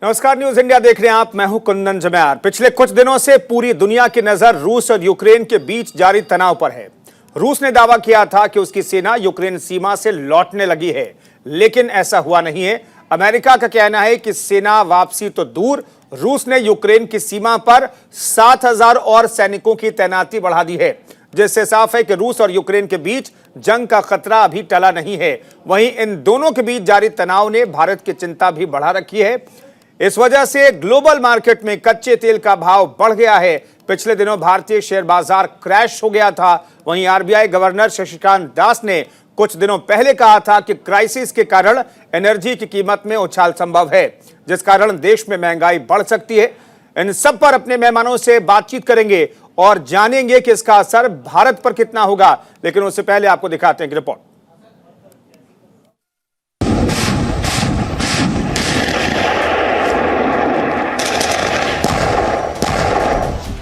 नमस्कार, news India देख रहे हैं आप। मैं हूं कुंदन जमयार। पिछले कुछ दिनों से पूरी दुनिया की नजर रूस और यूक्रेन के बीच जारी तनाव पर है। रूस ने दावा किया था कि उसकी सेना यूक्रेन सीमा से लौटने लगी है, लेकिन ऐसा हुआ नहीं है। अमेरिका का कहना है कि सेना वापसी तो दूर, रूस ने यूक्रेन की सीमा पर 7,000 और सैनिकों की तैनाती बढ़ा दी है, जिससे साफ है कि रूस और यूक्रेन के बीच जंग का खतरा अभी टला नहीं है। वहीं इन दोनों के बीच जारी तनाव ने भारत की चिंता भी बढ़ा रखी है। इस वजह से ग्लोबल मार्केट में कच्चे तेल का भाव बढ़ गया है। पिछले दिनों भारतीय शेयर बाजार क्रैश हो गया था। वहीं आरबीआई गवर्नर शक्तिकांत दास ने कुछ दिनों पहले कहा था कि क्राइसिस के कारण एनर्जी की कीमत में उछाल संभव है, जिस कारण देश में महंगाई बढ़ सकती है। इन सब पर अपने मेहमानों से बातचीत करेंगे और जानेंगे कि इसका असर भारत पर कितना होगा। लेकिन उससे पहले आपको दिखाते हैं कि रिपोर्ट।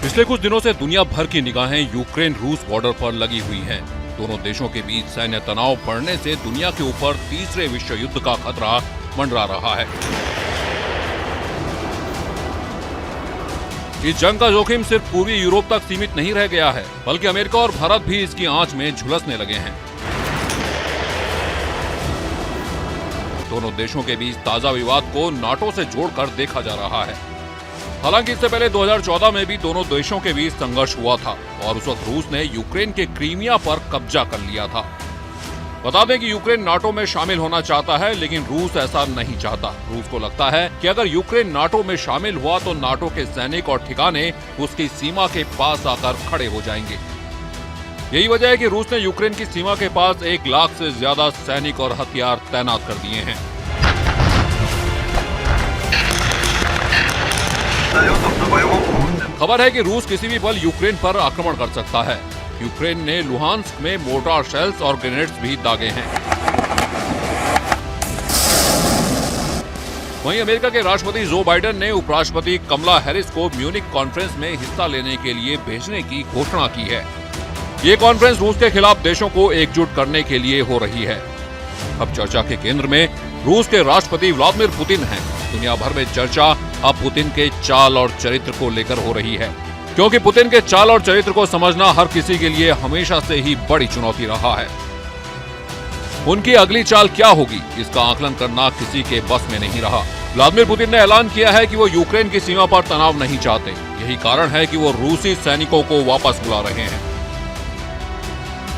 पिछले कुछ दिनों से दुनिया भर की निगाहें यूक्रेन रूस बॉर्डर पर लगी हुई हैं। दोनों देशों के बीच सैन्य तनाव बढ़ने से दुनिया के ऊपर तीसरे विश्व युद्ध का खतरा मंडरा रहा है। इस जंग का जोखिम सिर्फ पूर्वी यूरोप तक सीमित नहीं रह गया है, बल्कि अमेरिका और भारत भी इसकी आंच में झुलसने लगे हैं। दोनों देशों के बीच ताजा विवाद को नाटो से जोड़कर देखा जा रहा है। हालांकि इससे पहले 2014 में भी दोनों देशों के बीच संघर्ष हुआ था और उस वक्त रूस ने यूक्रेन के क्रीमिया पर कब्जा कर लिया था। बता दें कि यूक्रेन नाटो में शामिल होना चाहता है, लेकिन रूस ऐसा नहीं चाहता। रूस को लगता है कि अगर यूक्रेन नाटो में शामिल हुआ तो नाटो के सैनिक और ठिकाने उसकी सीमा के पास आकर खड़े हो जाएंगे। यही वजह है कि रूस ने यूक्रेन की सीमा के पास 1 लाख से ज्यादा सैनिक और हथियार तैनात कर दिए हैं। खबर है कि रूस किसी भी पल यूक्रेन पर आक्रमण कर सकता है। यूक्रेन ने लुहांस्क में मोर्टार शेल्स और ग्रेनेड्स भी दागे हैं। वहीं अमेरिका के राष्ट्रपति जो बाइडेन ने उपराष्ट्रपति कमला हैरिस को म्यूनिक कॉन्फ्रेंस में हिस्सा लेने के लिए भेजने की घोषणा की है। ये कॉन्फ्रेंस रूस के खिलाफ देशों को एकजुट करने के लिए हो रही है। अब चर्चा के केंद्र में रूस के राष्ट्रपति व्लादिमीर पुतिन हैं। दुनिया भर में चर्चा अब पुतिन के चाल और चरित्र को लेकर हो रही है, क्योंकि पुतिन के चाल और चरित्र को समझना हर किसी के लिए हमेशा से ही बड़ी चुनौती रहा है। उनकी अगली चाल क्या होगी, इसका आकलन करना किसी के बस में नहीं रहा। व्लादिमीर पुतिन ने ऐलान किया है कि वो यूक्रेन की सीमा पर तनाव नहीं चाहते। यही कारण है कि वो रूसी सैनिकों को वापस बुला रहे हैं।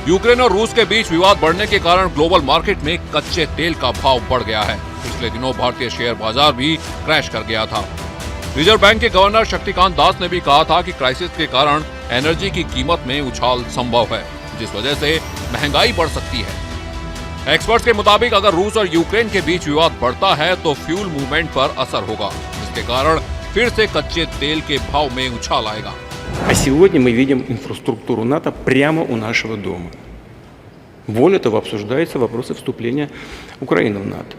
यूक्रेन और रूस के बीच विवाद बढ़ने के कारण ग्लोबल मार्केट में कच्चे तेल का भाव बढ़ गया है। पिछले दिनों भारतीय शेयर बाजार भी क्रैश कर गया था। रिजर्व बैंक के गवर्नर शक्तिकांत दास ने भी कहा था कि क्राइसिस के कारण एनर्जी की कीमत में उछाल संभव है, जिस वजह से महंगाई बढ़ सकती है। एक्सपर्ट्स के मुताबिक अगर रूस और यूक्रेन के बीच विवाद बढ़ता है तो फ्यूल मूवमेंट पर असर होगा, जिसके कारण फिर से कच्चे तेल के भाव में उछाल आएगा। А сегодня мы видим инфраструктуру НАТО прямо у нашего дома. Более того, обсуждаются вопросы вступления Украины в НАТО.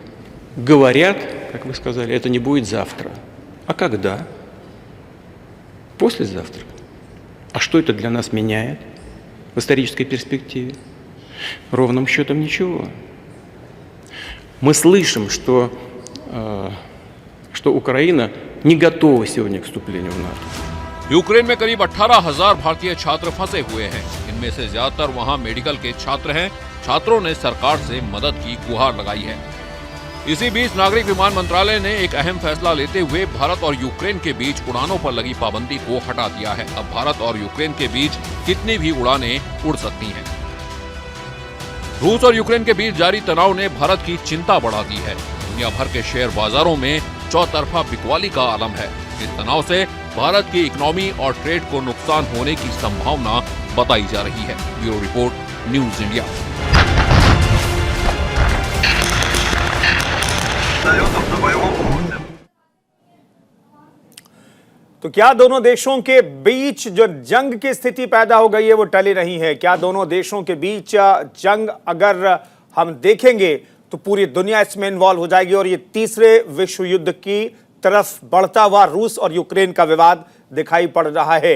Говорят, как вы сказали, это не будет завтра. А когда? Послезавтра. А что это для нас меняет в исторической перспективе? Ровным счетом ничего. Мы слышим, что Украина не готова сегодня к вступлению в НАТО. यूक्रेन में करीब 18,000 भारतीय छात्र फंसे हुए हैं। इनमें से ज्यादातर वहां मेडिकल के छात्र हैं। छात्रों ने सरकार से मदद की गुहार लगाई है। इसी बीच नागरिक विमान मंत्रालय ने एक अहम फैसला लेते हुए भारत और यूक्रेन के बीच उड़ानों पर लगी पाबंदी को हटा दिया है। अब भारत और यूक्रेन के बीच कितनी भी उड़ानें उड़ सकती हैं। रूस और यूक्रेन के बीच जारी तनाव ने भारत की चिंता बढ़ा दी है। दुनिया भर के शेयर बाजारों में चौतरफा बिकवाली का आलम है। इस तनाव से भारत की इकोनॉमी और ट्रेड को नुकसान होने की संभावना बताई जा रही है। Bureau report, news India. तो क्या दोनों देशों के बीच जो जंग की स्थिति पैदा हो गई है वो टली नहीं है? क्या दोनों देशों के बीच जंग अगर हम देखेंगे तो पूरी दुनिया इसमें इन्वॉल्व हो जाएगी और ये तीसरे विश्व युद्ध की तरफ बढ़ता हुआ रूस और यूक्रेन का विवाद दिखाई पड़ रहा है।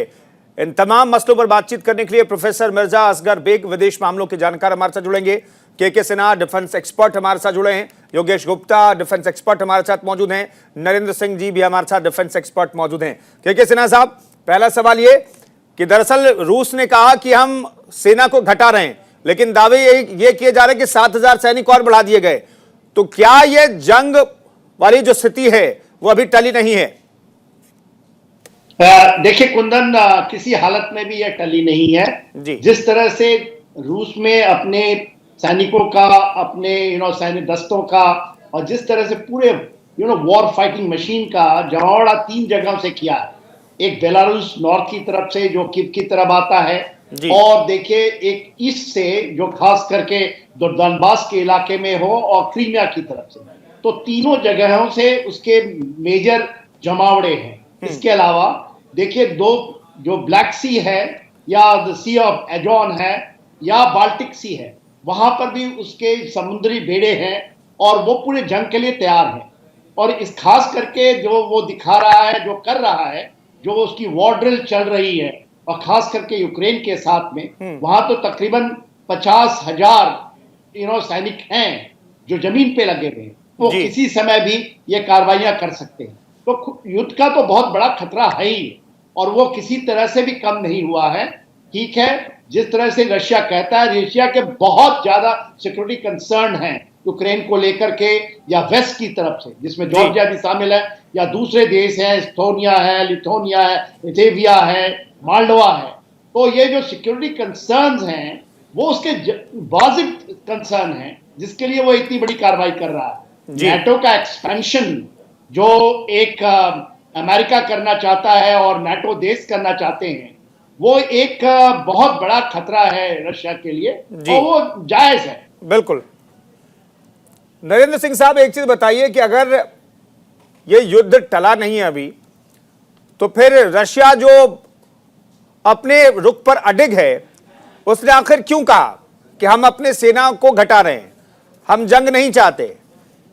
इन तमाम मसलों पर बातचीत करने के लिए प्रोफेसर मिर्जा असगर बेग विदेश मामलों के जानकार हमारे साथ जुड़ेंगे। के सिन्हा डिफेंस एक्सपर्ट हमारे साथ जुड़े हैं, योगेश गुप्ता डिफेंस एक्सपर्ट हमारे साथ मौजूद हैं, नरेंद्र सिंह जी भी हमारे साथ डिफेंस एक्सपर्ट मौजूद हैं। के सिन्हा साहब, पहला सवाल ये कि दरअसल रूस ने कहा कि हम सेना को घटा रहे हैं, लेकिन दावे ये किए जा रहे हैं कि 7,000 सैनिक और बढ़ा दिए गए। तो क्या ये जंग वाली जो स्थिति है वो अभी टली नहीं है? देखिए कुंदन, किसी हालत में भी यह टली नहीं है जी। जिस तरह से रूस में अपने सैनिकों का, अपने सैनिक दस्तों का, और जिस तरह से पूरे वॉर फाइटिंग मशीन का जमावड़ा 3 जगहों से किया है। एक बेलारूस नॉर्थ की तरफ से जो कीव की तरफ आता है, और देखिए एक ईस्ट से जो खास करके दोनबास के इलाके में हो, और क्रीमिया की तरफ से। तो तीनों जगहों से उसके मेजर जमावड़े हैं। इसके अलावा देखिए 2 जो ब्लैक सी है, या द सी ऑफ एजॉन है, या बाल्टिक सी है, वहां पर भी उसके समुद्री बेड़े हैं, और वो पूरे जंग के लिए तैयार है। और इस खास करके जो वो दिखा रहा है, जो कर रहा है, जो उसकी वॉर ड्रिल चल रही है, और खास करके यूक्रेन के साथ में, वहां तो तकरीबन 50,000 सैनिक हैं जो जमीन पे लगे हुए हैं। वो किसी समय भी ये कार्रवाइयां कर सकते हैं। तो युद्ध का तो बहुत बड़ा खतरा है ही, और वो किसी तरह से भी कम नहीं हुआ है। ठीक है, जिस तरह से रशिया कहता है, रशिया के बहुत ज्यादा सिक्योरिटी कंसर्न हैं यूक्रेन को लेकर के, या वेस्ट की तरफ से, जिसमें जॉर्जिया भी शामिल है, या दूसरे देश हैं, एस्टोनिया है, लिथुआनिया है, लिथुआनिया है, मोल्डोवा है। तो ये जो सिक्योरिटी कंसर्न्स हैं वो उसके वाजिब कंसर्न हैं, जिसके लिए वो इतनी बड़ी कार्रवाई कर रहा है। नेटो का एक्सपेंशन जो एक अमेरिका करना चाहता है और नाटो देश करना चाहते हैं, वो एक बहुत बड़ा खतरा है रशिया के लिए, और वो जायज है। बिल्कुल। नरेंद्र सिंह साहब, एक चीज बताइए कि अगर ये युद्ध टला नहीं है अभी, तो फिर रशिया जो अपने रुख पर अडिग है, उसने आखिर क्यों कहा कि हम अपने सेना को घटा रहे हैं, हम जंग नहीं चाहते?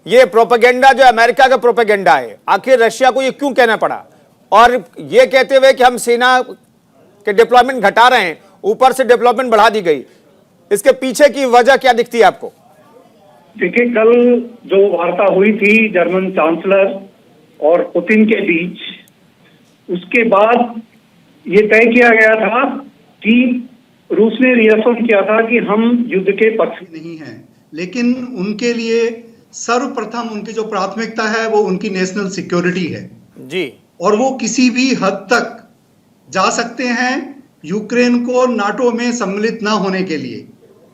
ये प्रोपेगेंडा जो अमेरिका का प्रोपेगेंडा है, आखिर रशिया को ये क्यों कहना पड़ा? और ये कहते हुए कि हम सेना के डिप्लॉयमेंट घटा रहे हैं, ऊपर से डिप्लॉयमेंट बढ़ा दी गई, इसके पीछे की वजह क्या दिखती है आपको? देखिए, कल जो वार्ता हुई थी जर्मन चांसलर और पुतिन के बीच, उसके बाद ये तय किया गया था कि रूस ने रिएफर्म किया था कि हम युद्ध के पक्ष नहीं हैं, लेकिन उनके लिए सर्वप्रथम उनकी जो प्राथमिकता है वो उनकी नेशनल सिक्योरिटी है जी, और वो किसी भी हद तक जा सकते हैं यूक्रेन को नाटो में सम्मिलित ना होने के लिए,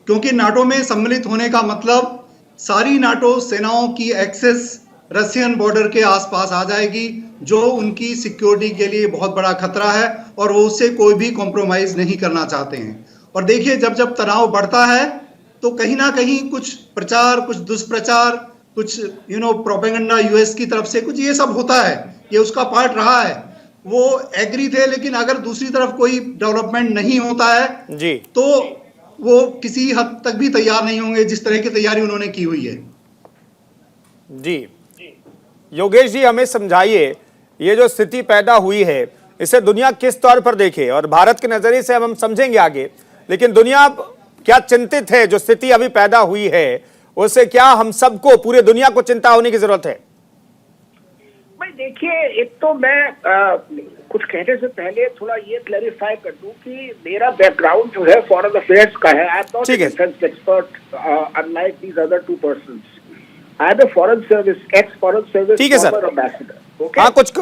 क्योंकि नाटो में सम्मिलित होने का मतलब सारी नाटो सेनाओं की एक्सेस रशियन बॉर्डर के आसपास आ जाएगी, जो उनकी सिक्योरिटी के लिए बहुत बड़ा खतरा है, और वो उससे कोई भी कॉम्प्रोमाइज नहीं करना चाहते हैं। और देखिए, जब जब तनाव बढ़ता है तो कहीं ना कहीं कुछ प्रचार, कुछ दुष्प्रचार, कुछ प्रोपेगेंडा यूएस की तरफ से, कुछ ये सब होता है, ये उसका पार्ट रहा है। वो एग्री थे, लेकिन अगर दूसरी तरफ कोई डेवलपमेंट नहीं होता है जी, तो वो किसी हद तक भी तैयार नहीं होंगे, जिस तरह की तैयारी उन्होंने की हुई है। जी योगेश जी, हमें समझाइए, ये जो स्थिति पैदा हुई है इसे दुनिया किस तौर पर देखे, और भारत के नजरिए से हम समझेंगे आगे, लेकिन दुनिया क्या चिंतित है? जो स्थिति अभी पैदा हुई है उससे क्या हम सबको, पूरी दुनिया को चिंता होने की जरूरत है? भाई देखिए, एक तो मैं कुछ कहने से पहले थोड़ा ये क्लैरिफाई कर दूं कि मेरा बैकग्राउंड जो है फॉरेन अफेयर्स का है। I am not defence expert unlike these other 2 persons. I am a foreign service, ex foreign service former ambassador. Okay, हाँ, कुछ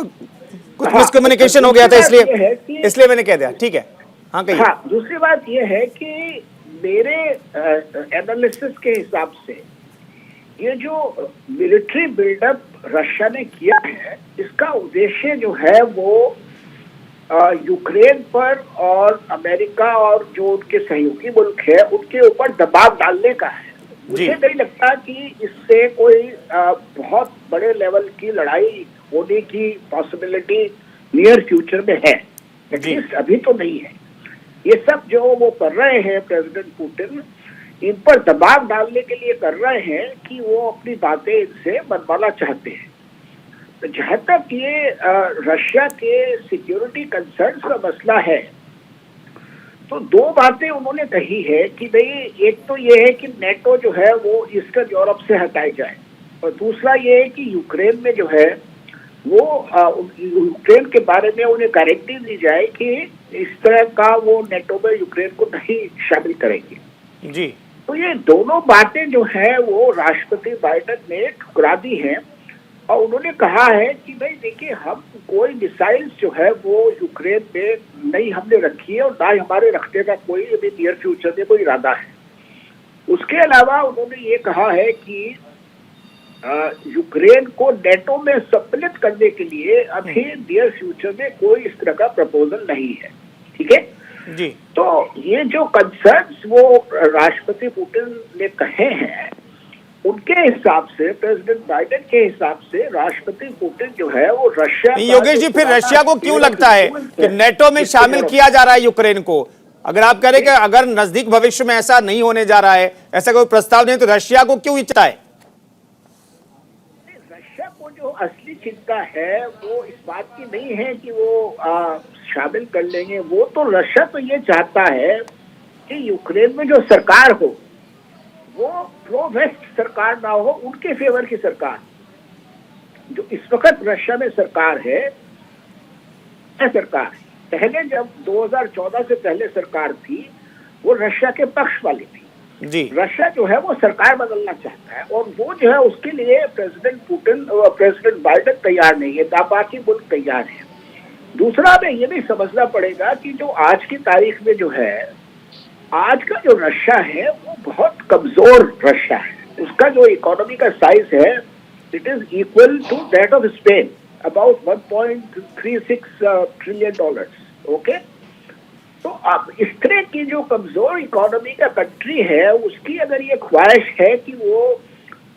मिसकम्युनिकेशन हो गया था, इसलिए मैंने कह दिया। ठीक है, हाँ कहिए। हाँ, दूसरी बात ये है कि मेरे एनालिसिस के हिसाब से ये जो मिलिट्री बिल्डअप रशिया ने किया है, इसका उद्देश्य जो है वो यूक्रेन पर और अमेरिका और जो उनके सहयोगी मुल्क है उनके ऊपर दबाव डालने का है। मुझे नहीं लगता कि इससे कोई बहुत बड़े लेवल की लड़ाई होने की पॉसिबिलिटी नियर फ्यूचर में है, एटलीस्ट अभी तो नहीं है। ये सब जो वो कर रहे हैं प्रेसिडेंट पुतिन, इन पर दबाव डालने के लिए कर रहे हैं कि वो अपनी बातें इनसे मनवाना चाहते हैं। तो जहां तक ये रशिया के सिक्योरिटी कंसर्न्स का मसला है, तो दो बातें उन्होंने कही है कि भाई एक तो ये है कि नेटो जो है वो ईस्टर्न यूरोप से हटाई जाए, और दूसरा ये है कि यूक्रेन में जो है वो यूक्रेन के बारे में उन्हें गारंटी दी जाए कि इस तरह का वो नेटो में यूक्रेन को नहीं शामिल करेंगे। जी। तो ये दोनों बातें जो है वो राष्ट्रपति बाइडेन ने ठुकरा दी हैं, और उन्होंने कहा है कि भाई देखिए, हम कोई मिसाइल्स जो है वो यूक्रेन में नहीं हमने रखी है, और ना ही हमारे रखने का कोई अभी नियर फ्यूचर में कोई इरादा है। उसके अलावा उन्होंने ये कहा है कि यूक्रेन को नेटो में सम्मिलित करने के लिए अभी नियर फ्यूचर में कोई इस तरह का प्रपोजल नहीं है। ठीक है जी। तो ये जो कंसर्न्स वो राष्ट्रपति पुतिन ने कहे हैं, उनके हिसाब से, प्रेसिडेंट बाइडेन के हिसाब से, राष्ट्रपति पुतिन जो है वो रशिया, योगेश जी, फिर रशिया को क्यों लगता है कि नेटो में शामिल किया जा रहा है यूक्रेन को? अगर आप कह रहे कि अगर नजदीक भविष्य में ऐसा नहीं होने जा रहा है, ऐसा कोई प्रस्ताव नहीं, तो रशिया को क्यों इच्छा है? रशिया को जो असली चिंता है वो इस बात की नहीं है कि वो शामिल कर लेंगे। वो तो रशिया तो ये चाहता है कि यूक्रेन में जो सरकार हो वो प्रो वेस्ट सरकार ना हो, उनके फेवर की सरकार। जो इस वक्त रशिया में सरकार है, पहले जब 2014 से पहले सरकार थी वो रशिया के पक्ष वाली थी। जी। रशिया जो है वो सरकार बदलना चाहता है, और वो जो है उसके लिए प्रेसिडेंट बाइडेन तैयार नहीं है, बाकी मुल्क तैयार है। दूसरा हमें ये भी समझना पड़ेगा कि जो आज की तारीख में जो है, आज का जो रशिया है वो बहुत कमजोर रशिया है। उसका जो इकोनॉमी का साइज है, it is equal to that of Spain, about 1.36 trillion dollars. Okay, तो अब इस तरह की जो कमजोर इकोनॉमी का कंट्री है, उसकी अगर ये ख्वाहिश है कि वो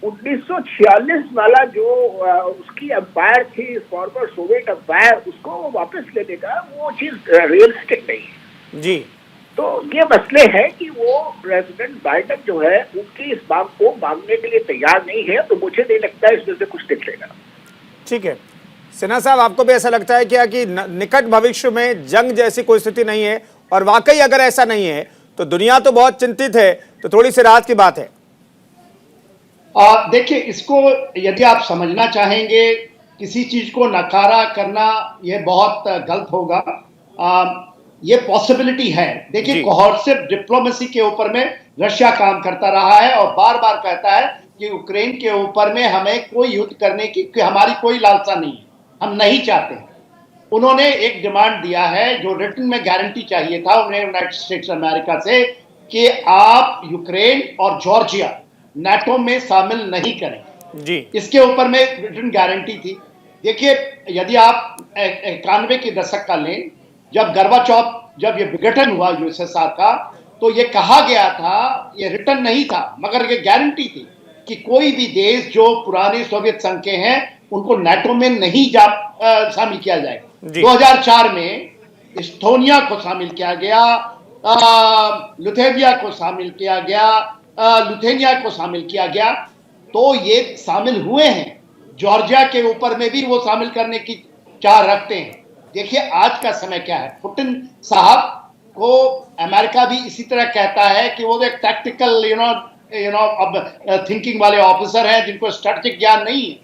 1946 वाला जो उसकी एम्पायर थी, फॉर्मर सोवियत एम्पायर, उसको वो वापस लेने का, वो चीज रियलिस्टिक नहीं है। जी। तो ये मसले हैं कि वो प्रेसिडेंट बाइडेन जो है उनकी इस मांग को मांगने के लिए तैयार नहीं है, तो मुझे नहीं लगता इसमें से कुछ निकलेगा। ठीक है सिन्हा साहब, आपको भी ऐसा लगता है क्या कि निकट भविष्य में जंग जैसी कोई स्थिति नहीं है? और वाकई अगर ऐसा नहीं है तो दुनिया तो बहुत चिंतित है, तो थोड़ी सी राहत की बात है। देखिए, इसको यदि आप समझना चाहेंगे, किसी चीज को नकारा करना ये बहुत गलत होगा। ये पॉसिबिलिटी है। देखिए, कोऑर्डिनेटिव डिप्लोमेसी के ऊपर में रशिया काम करता रहा है और बार बार कहता है कि यूक्रेन के ऊपर में हमें कोई युद्ध करने की हमारी कोई लालसा नहीं है, हम नहीं चाहते। उन्होंने एक डिमांड दिया है, जो रिटन में गारंटी चाहिए था उन्हें यूनाइटेड स्टेट्स अमेरिका से, कि आप यूक्रेन और जॉर्जिया नाटो में शामिल नहीं करें। जी। इसके ऊपर में रिटन गारंटी थी। देखिए, यदि आप 91 के दशक का लें, जब गोर्बाचोव जब ये विघटन हुआ यूएसएसआर का, तो ये कहा गया था, ये रिटर्न नहीं था मगर ये गारंटी थी कि कोई भी देश जो पुराने सोवियत संघ के हैं उनको नाटो में नहीं शामिल किया जाएगा। 2004 में इस्टोनिया को शामिल किया गया, लिथुआनिया को शामिल किया गया, लिथुआनिया को शामिल किया गया, तो ये शामिल हुए हैं। जॉर्जिया के ऊपर में भी वो शामिल करने की चाह रखते हैं। देखिए, आज का समय क्या है, पुतिन साहब को अमेरिका भी इसी तरह कहता है कि वो एक टैक्टिकल अब थिंकिंग वाले ऑफिसर हैं जिनको स्ट्रेटेजिक ज्ञान नहीं है।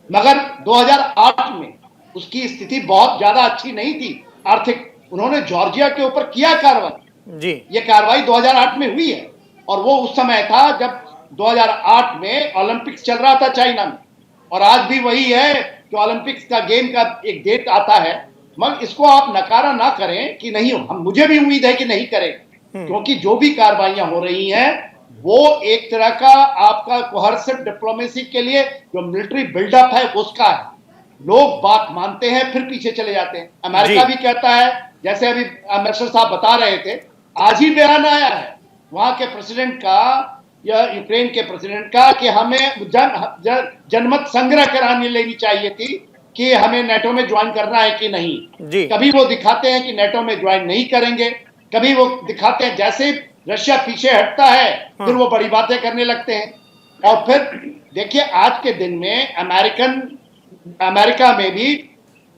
मगर 2008 में उसकी स्थिति बहुत ज्यादा अच्छी नहीं थी आर्थिक। उन्होंने जॉर्जिया के ऊपर किया कार्रवाई जी, ये कार्रवाई 2008 में हुई है, और वो उस समय था जब 2008 में ओलंपिक्स चल रहा था चाइना में, और आज भी वही है कि ओलंपिक्स का गेम का एक डेट आता है। मगर इसको आप नकारा ना करें कि नहीं, हम मुझे भी उम्मीद है कि नहीं करेंगे, क्योंकि जो भी कार्रवाइयां हो रही हैं वो एक तरह का आपका कोऑर्डिनेटिव डिप्लोमेसी के लिए जो मिलिट्री बिल्डअप है उसका है। लोग बात मानते हैं फिर पीछे चले जाते हैं। अमेरिका भी कहता है, जैसे अभी अम्बेसडर साहब बता रहे थे, आज ही बयान आया है वहां के प्रेसिडेंट का या यूक्रेन के प्रेसिडेंट का कि हमें जनमत संग्रह कराने लेनी चाहिए थी कि हमें नेटो में ज्वाइन करना है कि नहीं जी। कभी वो दिखाते हैं कि नेटो में ज्वाइन नहीं करेंगे, कभी वो दिखाते हैं जैसे रशिया पीछे हटता है फिर वो बड़ी बातें करने लगते हैं। और फिर देखिए, आज के दिन में अमेरिका में भी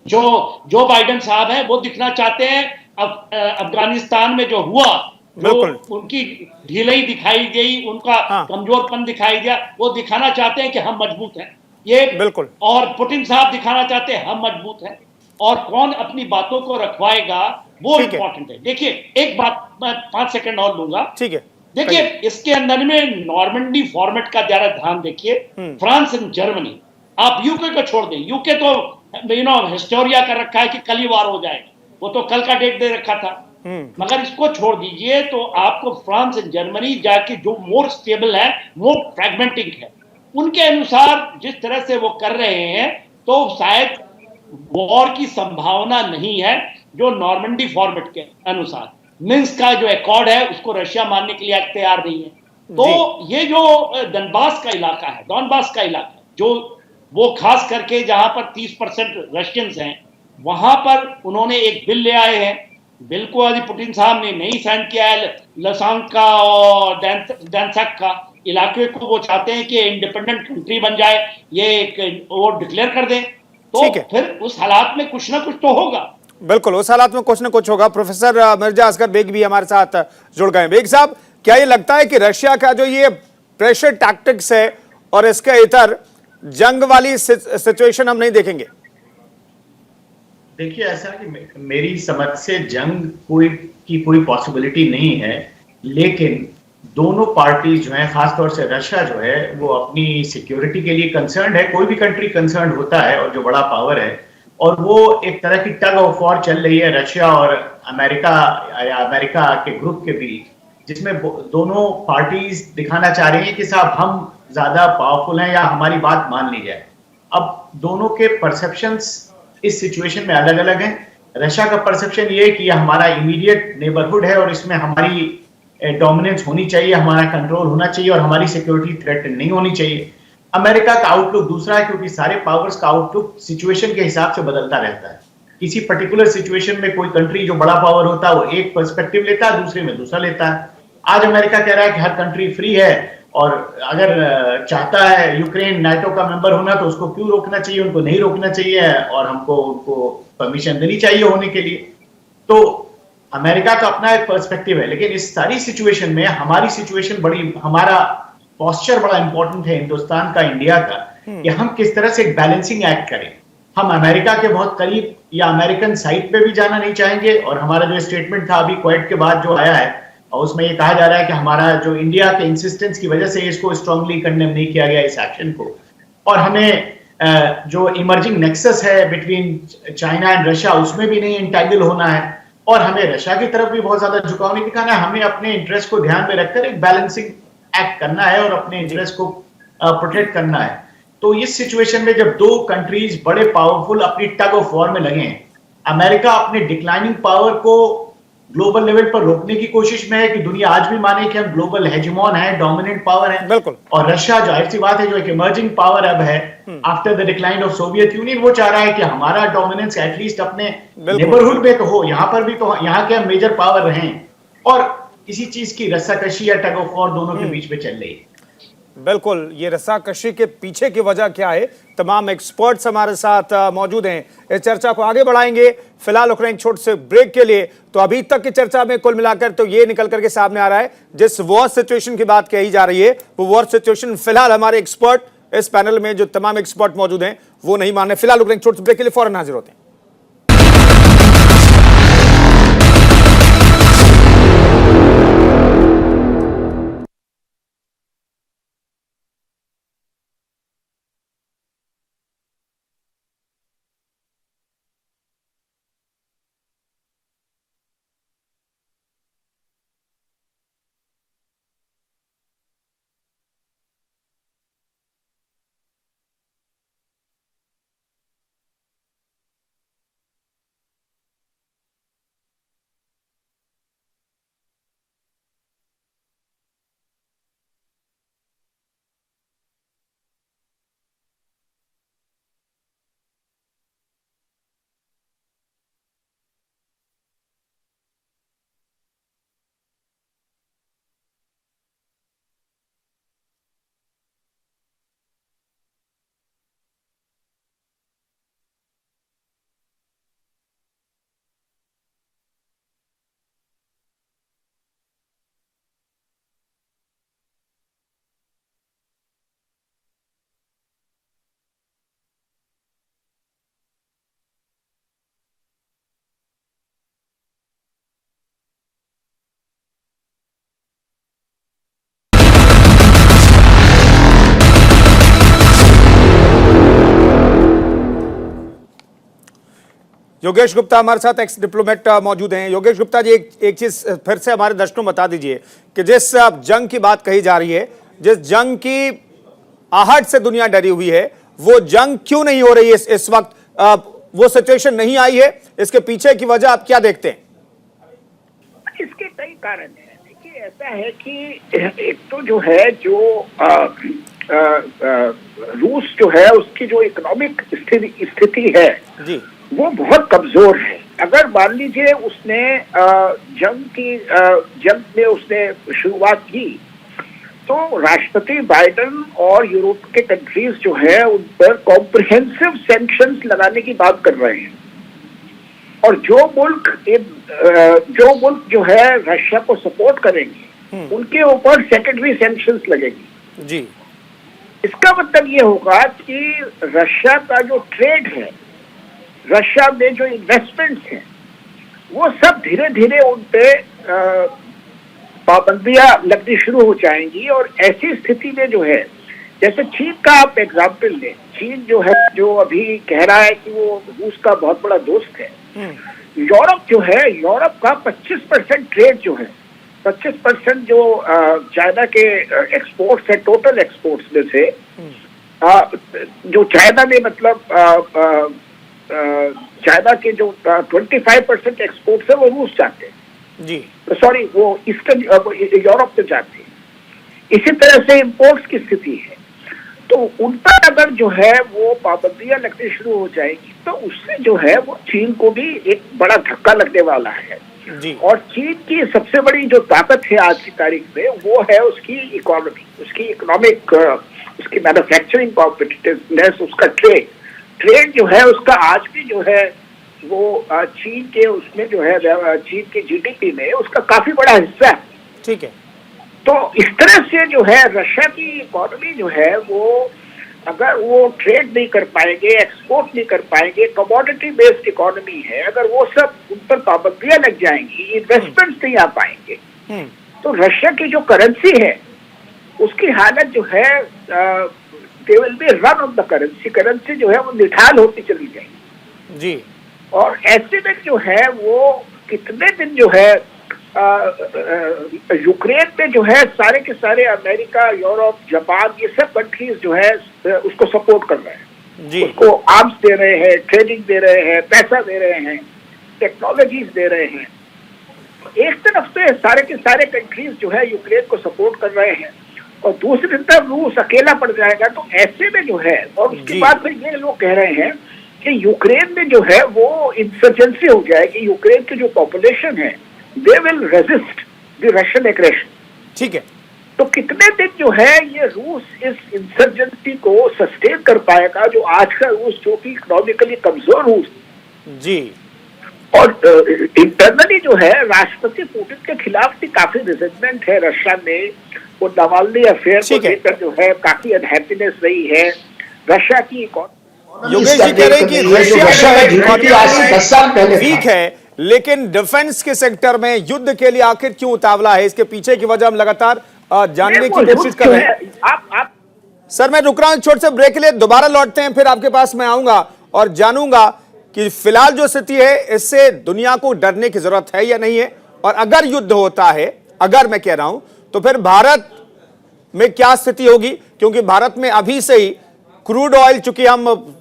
जो बाइडेन साहब हैं वो दिखना चाहते हैं अफगानिस्तान में जो हुआ, जो उनकी ढिलाई दिखाई गई, उनका कमजोरपन दिखाई दिया, वो दिखाना चाहते हैं कि हम मजबूत हैं, ये बिल्कुल। और पुतिन साहब दिखाना चाहते हैं हम मजबूत हैं, और कौन अपनी बातों को रखवाएगा वो इंपॉर्टेंट है। देखिए एक बात मैं 5 सेकंड और लूंगा, ठीक है। देखिए इसके अंदर में नॉर्मंडी फॉर्मेट का जरा ध्यान देखिए। फ्रांस एंड जर्मनी, आप यूके को छोड़ दें, यूके तो हिस्टोरिया कर रखा है कि कल ही वार हो जाएगा, वो तो कल का डेट दे रखा था, मगर इसको छोड़ दीजिए तो आपको फ्रांस एंड जर्मनी जाके जो मोर स्टेबल है, मोर फ्रैगमेंटिंग है, उनके अनुसार जिस तरह से वो कर रहे हैं तो शायद वॉर की संभावना नहीं है। जो नॉर्मंडी फॉर्मेट के अनुसार मिन्स्क का जो एकॉर्ड है उसको रशिया मानने के लिए तैयार नहीं है। तो ये जो डॉनबास का इलाका है, जो वो खास करके जहां पर 30% रशियंस हैं, वहां पर उन्होंने एक बिल ले आए हैं। बिल को अभी पुतिन साहब ने नहीं साइन किया है। लसांका और डैनसक का इलाके को वो चाहते हैं कि इंडिपेंडेंट कंट्री बन जाए, ये एक वो डिक्लेयर कर दें, तो फिर उस हालात में कुछ ना कुछ तो होगा। बिल्कुल, उस हालात में कुछ ना कुछ होगा। प्रोफेसर मिर्जा असगर बेग भी हमारे साथ जुड़ गए। बेग साहब, क्या ये लगता है कि रशिया का जो ये प्रेशर टैक्टिक्स है और इसके इतर जंग वाली सिचुएशन हम नहीं देखेंगे? देखिए, ऐसा कि मेरी समझ से जंग की कोई पॉसिबिलिटी नहीं है, लेकिन दोनों पार्टी जो है, खासतौर से रशिया जो है, वो अपनी सिक्योरिटी के लिए कंसर्न है। कोई भी कंट्री कंसर्न होता है, और जो बड़ा पावर है, और वो एक तरह की टग ऑफ वॉर चल रही है रशिया और अमेरिका या अमेरिका के ग्रुप के बीच, जिसमें दोनों पार्टीज दिखाना चाह रही हैं कि साहब हम ज्यादा पावरफुल हैं या हमारी बात मान ली जाए। अब दोनों के परसेप्शंस इस सिचुएशन में अलग अलग हैं। रशिया का परसेप्शन ये है कि यह हमारा इमीडिएट नेबरहुड है और इसमें हमारी डोमिनेंस होनी चाहिए, हमारा कंट्रोल होना चाहिए और हमारी सिक्योरिटी थ्रेट नहीं होनी चाहिए। अमेरिका का आउटलुक दूसरा है, क्योंकि सारे पावर्स का आउटलुक सिचुएशन के हिसाब से बदलता रहता है। किसी पर्टिकुलर सिचुएशन में कोई कंट्री जो बड़ा पावर होता है वो एक पर्सपेक्टिव लेता है, दूसरे में दूसरा लेता है। आज अमेरिका कह रहा है कि हर कंट्री फ्री है और अगर चाहता है यूक्रेन नाटो का मेंबर होना तो उसको क्यों रोकना चाहिए, उनको नहीं रोकना चाहिए और हमको उनको परमिशन देनी चाहिए होने के लिए। तो अमेरिका का अपना एक पर्सपेक्टिव है, लेकिन इस सारी सिचुएशन में हमारी सिचुएशन हमारा पोस्चर बड़ा इंपॉर्टेंट है हिंदुस्तान का, इंडिया का, कि हम किस तरह से एक बैलेंसिंग एक्ट करें। हम अमेरिका के बहुत करीब या अमेरिकन साइड पे भी जाना नहीं चाहेंगे, और हमारा जो स्टेटमेंट था अभी क्वेट के बाद जो आया है, और उसमें ये कहा जा रहा है कि हमारा जो इंडिया के इंसिस्टेंस की वजह से इसको स्ट्रांगली कंडेम नहीं किया गया इस एक्शन को, और हमें जो इमर्जिंग नेक्सस है बिटवीन चाइना एंड रशिया उसमें भी नहीं इंटैंगल होना है, और हमें रशिया की तरफ भी बहुत ज्यादा झुकाव नहीं दिखाना है। हमें अपने इंटरेस्ट को ध्यान में रखकर एक बैलेंसिंग एक्ट करना है और अपने इंटरेस्ट को प्रोटेक्ट करना है। तो इस सिचुएशन में जब दो कंट्रीज बड़े पावरफुल अपनी टग ऑफ वॉर में लगे हैं, अमेरिका अपने डिक्लाइनिंग पावर को ग्लोबल लेवल पर रोकने की कोशिश में है कि दुनिया आज भी माने कि हम ग्लोबल हेजेमॉन है, डोमिनेंट पावर है, बिल्कुल, और रशिया जाहिर सी बात है जो एक इमर्जिंग पावर अब है after the decline of Soviet union, वो चाह रहा है कि हमारा डोमिनेंस एटलीस्ट अपने नेबरहुड में तो हो, यहां पर भी तो यहाँ के मेजर पावर रहे, और इसी चीज की रस्साकशी या टग ऑफ वॉर दोनों के बीच में चल रही है। बिल्कुल, ये रस्साकशी के पीछे की वजह क्या है, तमाम एक्सपर्ट्स हमारे साथ मौजूद हैं। इस चर्चा को आगे बढ़ाएंगे। फिलहाल रुक रहे हैं छोटे से ब्रेक के लिए। तो अभी तक की चर्चा में कुल मिलाकर तो ये निकल करके सामने आ रहा है, जिस वॉर सिचुएशन की बात कही जा रही है, वो वॉर सिचुएशन फिलहाल हमारे एक्सपर्ट इस पैनल में जो तमाम एक्सपर्ट मौजूद हैं वो नहीं मान रहे। फिलहाल रुक रहे हैं छोटे से ब्रेक के लिए, फौरन हाजिर होते हैं। योगेश गुप्ता हमारे साथ एक्स डिप्लोमेट मौजूद हैं। योगेश गुप्ता जी, एक चीज फिर से हमारे दर्शकों बता दीजिए कि जिस जंग की बात कही जा रही है, जिस जंग की आहट से दुनिया डरी हुई है, वो जंग क्यों नहीं हो रही है इस वक्त? वो सिचुएशन नहीं आई है, इसके पीछे की वजह आप क्या देखते हैं? इसके कई कारण हैं। देखिए, ऐसा है कि एक तो जो है रूस जो है उसकी जो इकोनॉमिक स्थिति है जी, वो बहुत कमजोर है। अगर मान लीजिए उसने जंग में उसने शुरुआत की तो राष्ट्रपति बाइडेन और यूरोप के कंट्रीज जो है उन पर कॉम्प्रिहेंसिव सैंक्शंस लगाने की बात कर रहे हैं, और जो मुल्क जो है रशिया को सपोर्ट करेंगे उनके ऊपर सेकेंडरी सैंक्शंस लगेगी जी। इसका मतलब ये होगा कि रशिया का जो ट्रेड है, रशिया में जो इन्वेस्टमेंट्स हैं, वो सब धीरे धीरे उन पे पाबंदियां लगनी शुरू हो जाएंगी। और ऐसी स्थिति में जो है, जैसे चीन का आप एग्जाम्पल लें, चीन जो है जो अभी कह रहा है कि वो रूस का बहुत बड़ा दोस्त है। यूरोप जो है, यूरोप का 25% ट्रेड जो है, 25% जो चाइना के एक्सपोर्ट्स है, टोटल एक्सपोर्ट्स में से जो चाइना में मतलब चाइना के जो 25% एक्सपोर्ट्स है वो रूस जाते हैं जी, सॉरी वो ईस्टर्न यूरोप में जाते हैं। इसी तरह से इंपोर्ट्स की स्थिति है। तो उन पर अगर जो है वो पाबंदियां लगनी शुरू हो जाएगी तो उससे जो है वो चीन को भी एक बड़ा धक्का लगने वाला है जी। और चीन की सबसे बड़ी जो ताकत है आज की तारीख में वो है उसकी इकोनॉमी, उसकी इकोनॉमिक, उसकी मैन्युफैक्चरिंग कॉम्पिटिटिवनेस, उसका ट्रेड जो है उसका आज भी जो है वो चीन के उसमें जो है चीन के जीडीपी में उसका काफी बड़ा हिस्सा है। ठीक है। तो इस तरह से जो है रशिया की इकोनॉमी जो है वो अगर वो ट्रेड नहीं कर पाएंगे, एक्सपोर्ट नहीं कर पाएंगे, कमोडिटी बेस्ड इकोनॉमी है, अगर वो सब उन पर पाबंदियां लग जाएंगी, इन्वेस्टमेंट्स नहीं आ पाएंगे, तो रशिया की जो करेंसी है उसकी हालत जो है they will be run of the currency जो है वो निठाल होती चली जाएगी जी। और ऐसे में जो है वो कितने दिन जो है यूक्रेन में जो है सारे के सारे अमेरिका, यूरोप, जापान, ये सब कंट्रीज जो है उसको सपोर्ट कर रहे हैं जी। उसको आर्म्स दे रहे हैं, ट्रेनिंग दे रहे हैं, पैसा दे रहे हैं, टेक्नोलॉजीज दे रहे हैं। एक तरफ से सारे के सारे कंट्रीज जो है यूक्रेन को सपोर्ट कर रहे हैं और दूसरी तरफ रूस अकेला पड़ जाएगा। तो ऐसे में जो है, और उसके बाद फिर ये लोग कह रहे हैं कि यूक्रेन में जो है वो इंसर्जेंसी हो जाएगी, यूक्रेन की जो पॉपुलेशन है they will resist the Russian aggression. ठीक है। तो कितने दिन जो है ये रूस इस इंसर्जेंसी को सस्टेन कर पाएगा, जो आज का रूस जो कि इकोनॉमिकली कमजोर रूस जी। और इंटरनली जो है राष्ट्रपति पुतिन के खिलाफ भी काफी रिजेंटमेंट है रशिया में। वो नावाल्नी अफेयर को लेकर जो है काफी अनहैप्पीनेस रही है। रशिया की योगेश जी कह रहे हैं कि रशिया वीक है, लेकिन डिफेंस के सेक्टर में युद्ध के लिए आखिर क्यों उतावला है? इसके पीछे की वजह हम लगातार जानने की कोशिश कर रहे हैं। आप सर, मैं रुक रहा हूं छोटे से ब्रेक के लिए, दोबारा लौटते हैं, फिर आपके पास मैं आऊंगा और जानूंगा कि फिलहाल जो स्थिति है इससे दुनिया को डरने की जरूरत है या नहीं है, और अगर युद्ध होता है, अगर मैं कह रहा हूं, तो फिर भारत में क्या स्थिति होगी? क्योंकि भारत में अभी से ही क्रूड ऑयल, चूंकि हम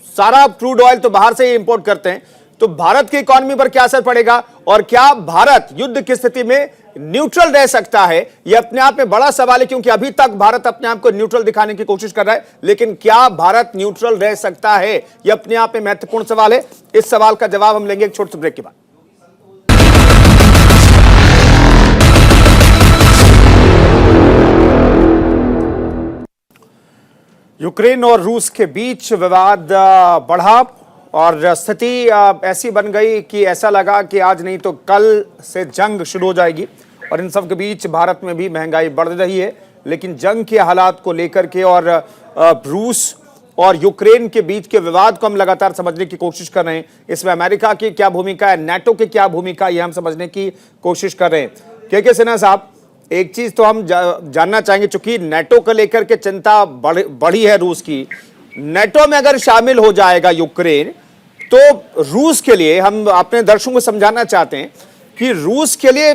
सारा क्रूड ऑयल तो बाहर से ही इंपोर्ट करते हैं, तो भारत की इकोनॉमी पर क्या असर पड़ेगा और क्या भारत युद्ध की स्थिति में न्यूट्रल रह सकता है? यह अपने आप में बड़ा सवाल है, क्योंकि अभी तक भारत अपने आप को न्यूट्रल दिखाने की कोशिश कर रहा है, लेकिन क्या भारत न्यूट्रल रह सकता है? यह अपने आप में महत्वपूर्ण सवाल है। इस सवाल का जवाब हम लेंगे एक छोटे से ब्रेक के बाद। यूक्रेन और रूस के बीच विवाद बढ़ा और स्थिति ऐसी बन गई कि ऐसा लगा कि आज नहीं तो कल से जंग शुरू हो जाएगी। और इन सब के बीच भारत में भी महंगाई बढ़ रही है, लेकिन जंग के हालात को लेकर के और रूस और यूक्रेन के बीच के विवाद को हम लगातार समझने की कोशिश कर रहे हैं। इसमें अमेरिका की क्या भूमिका है, नाटो की क्या भूमिका, यह हम समझने की कोशिश कर रहे हैं। के सिन्हा साहब, एक चीज तो हम जानना चाहेंगे, चूंकि नाटो को लेकर के चिंता बढ़ी है रूस की, नाटो में अगर शामिल हो जाएगा यूक्रेन तो रूस के लिए हम अपने दर्शकों को समझाना चाहते हैं कि रूस के लिए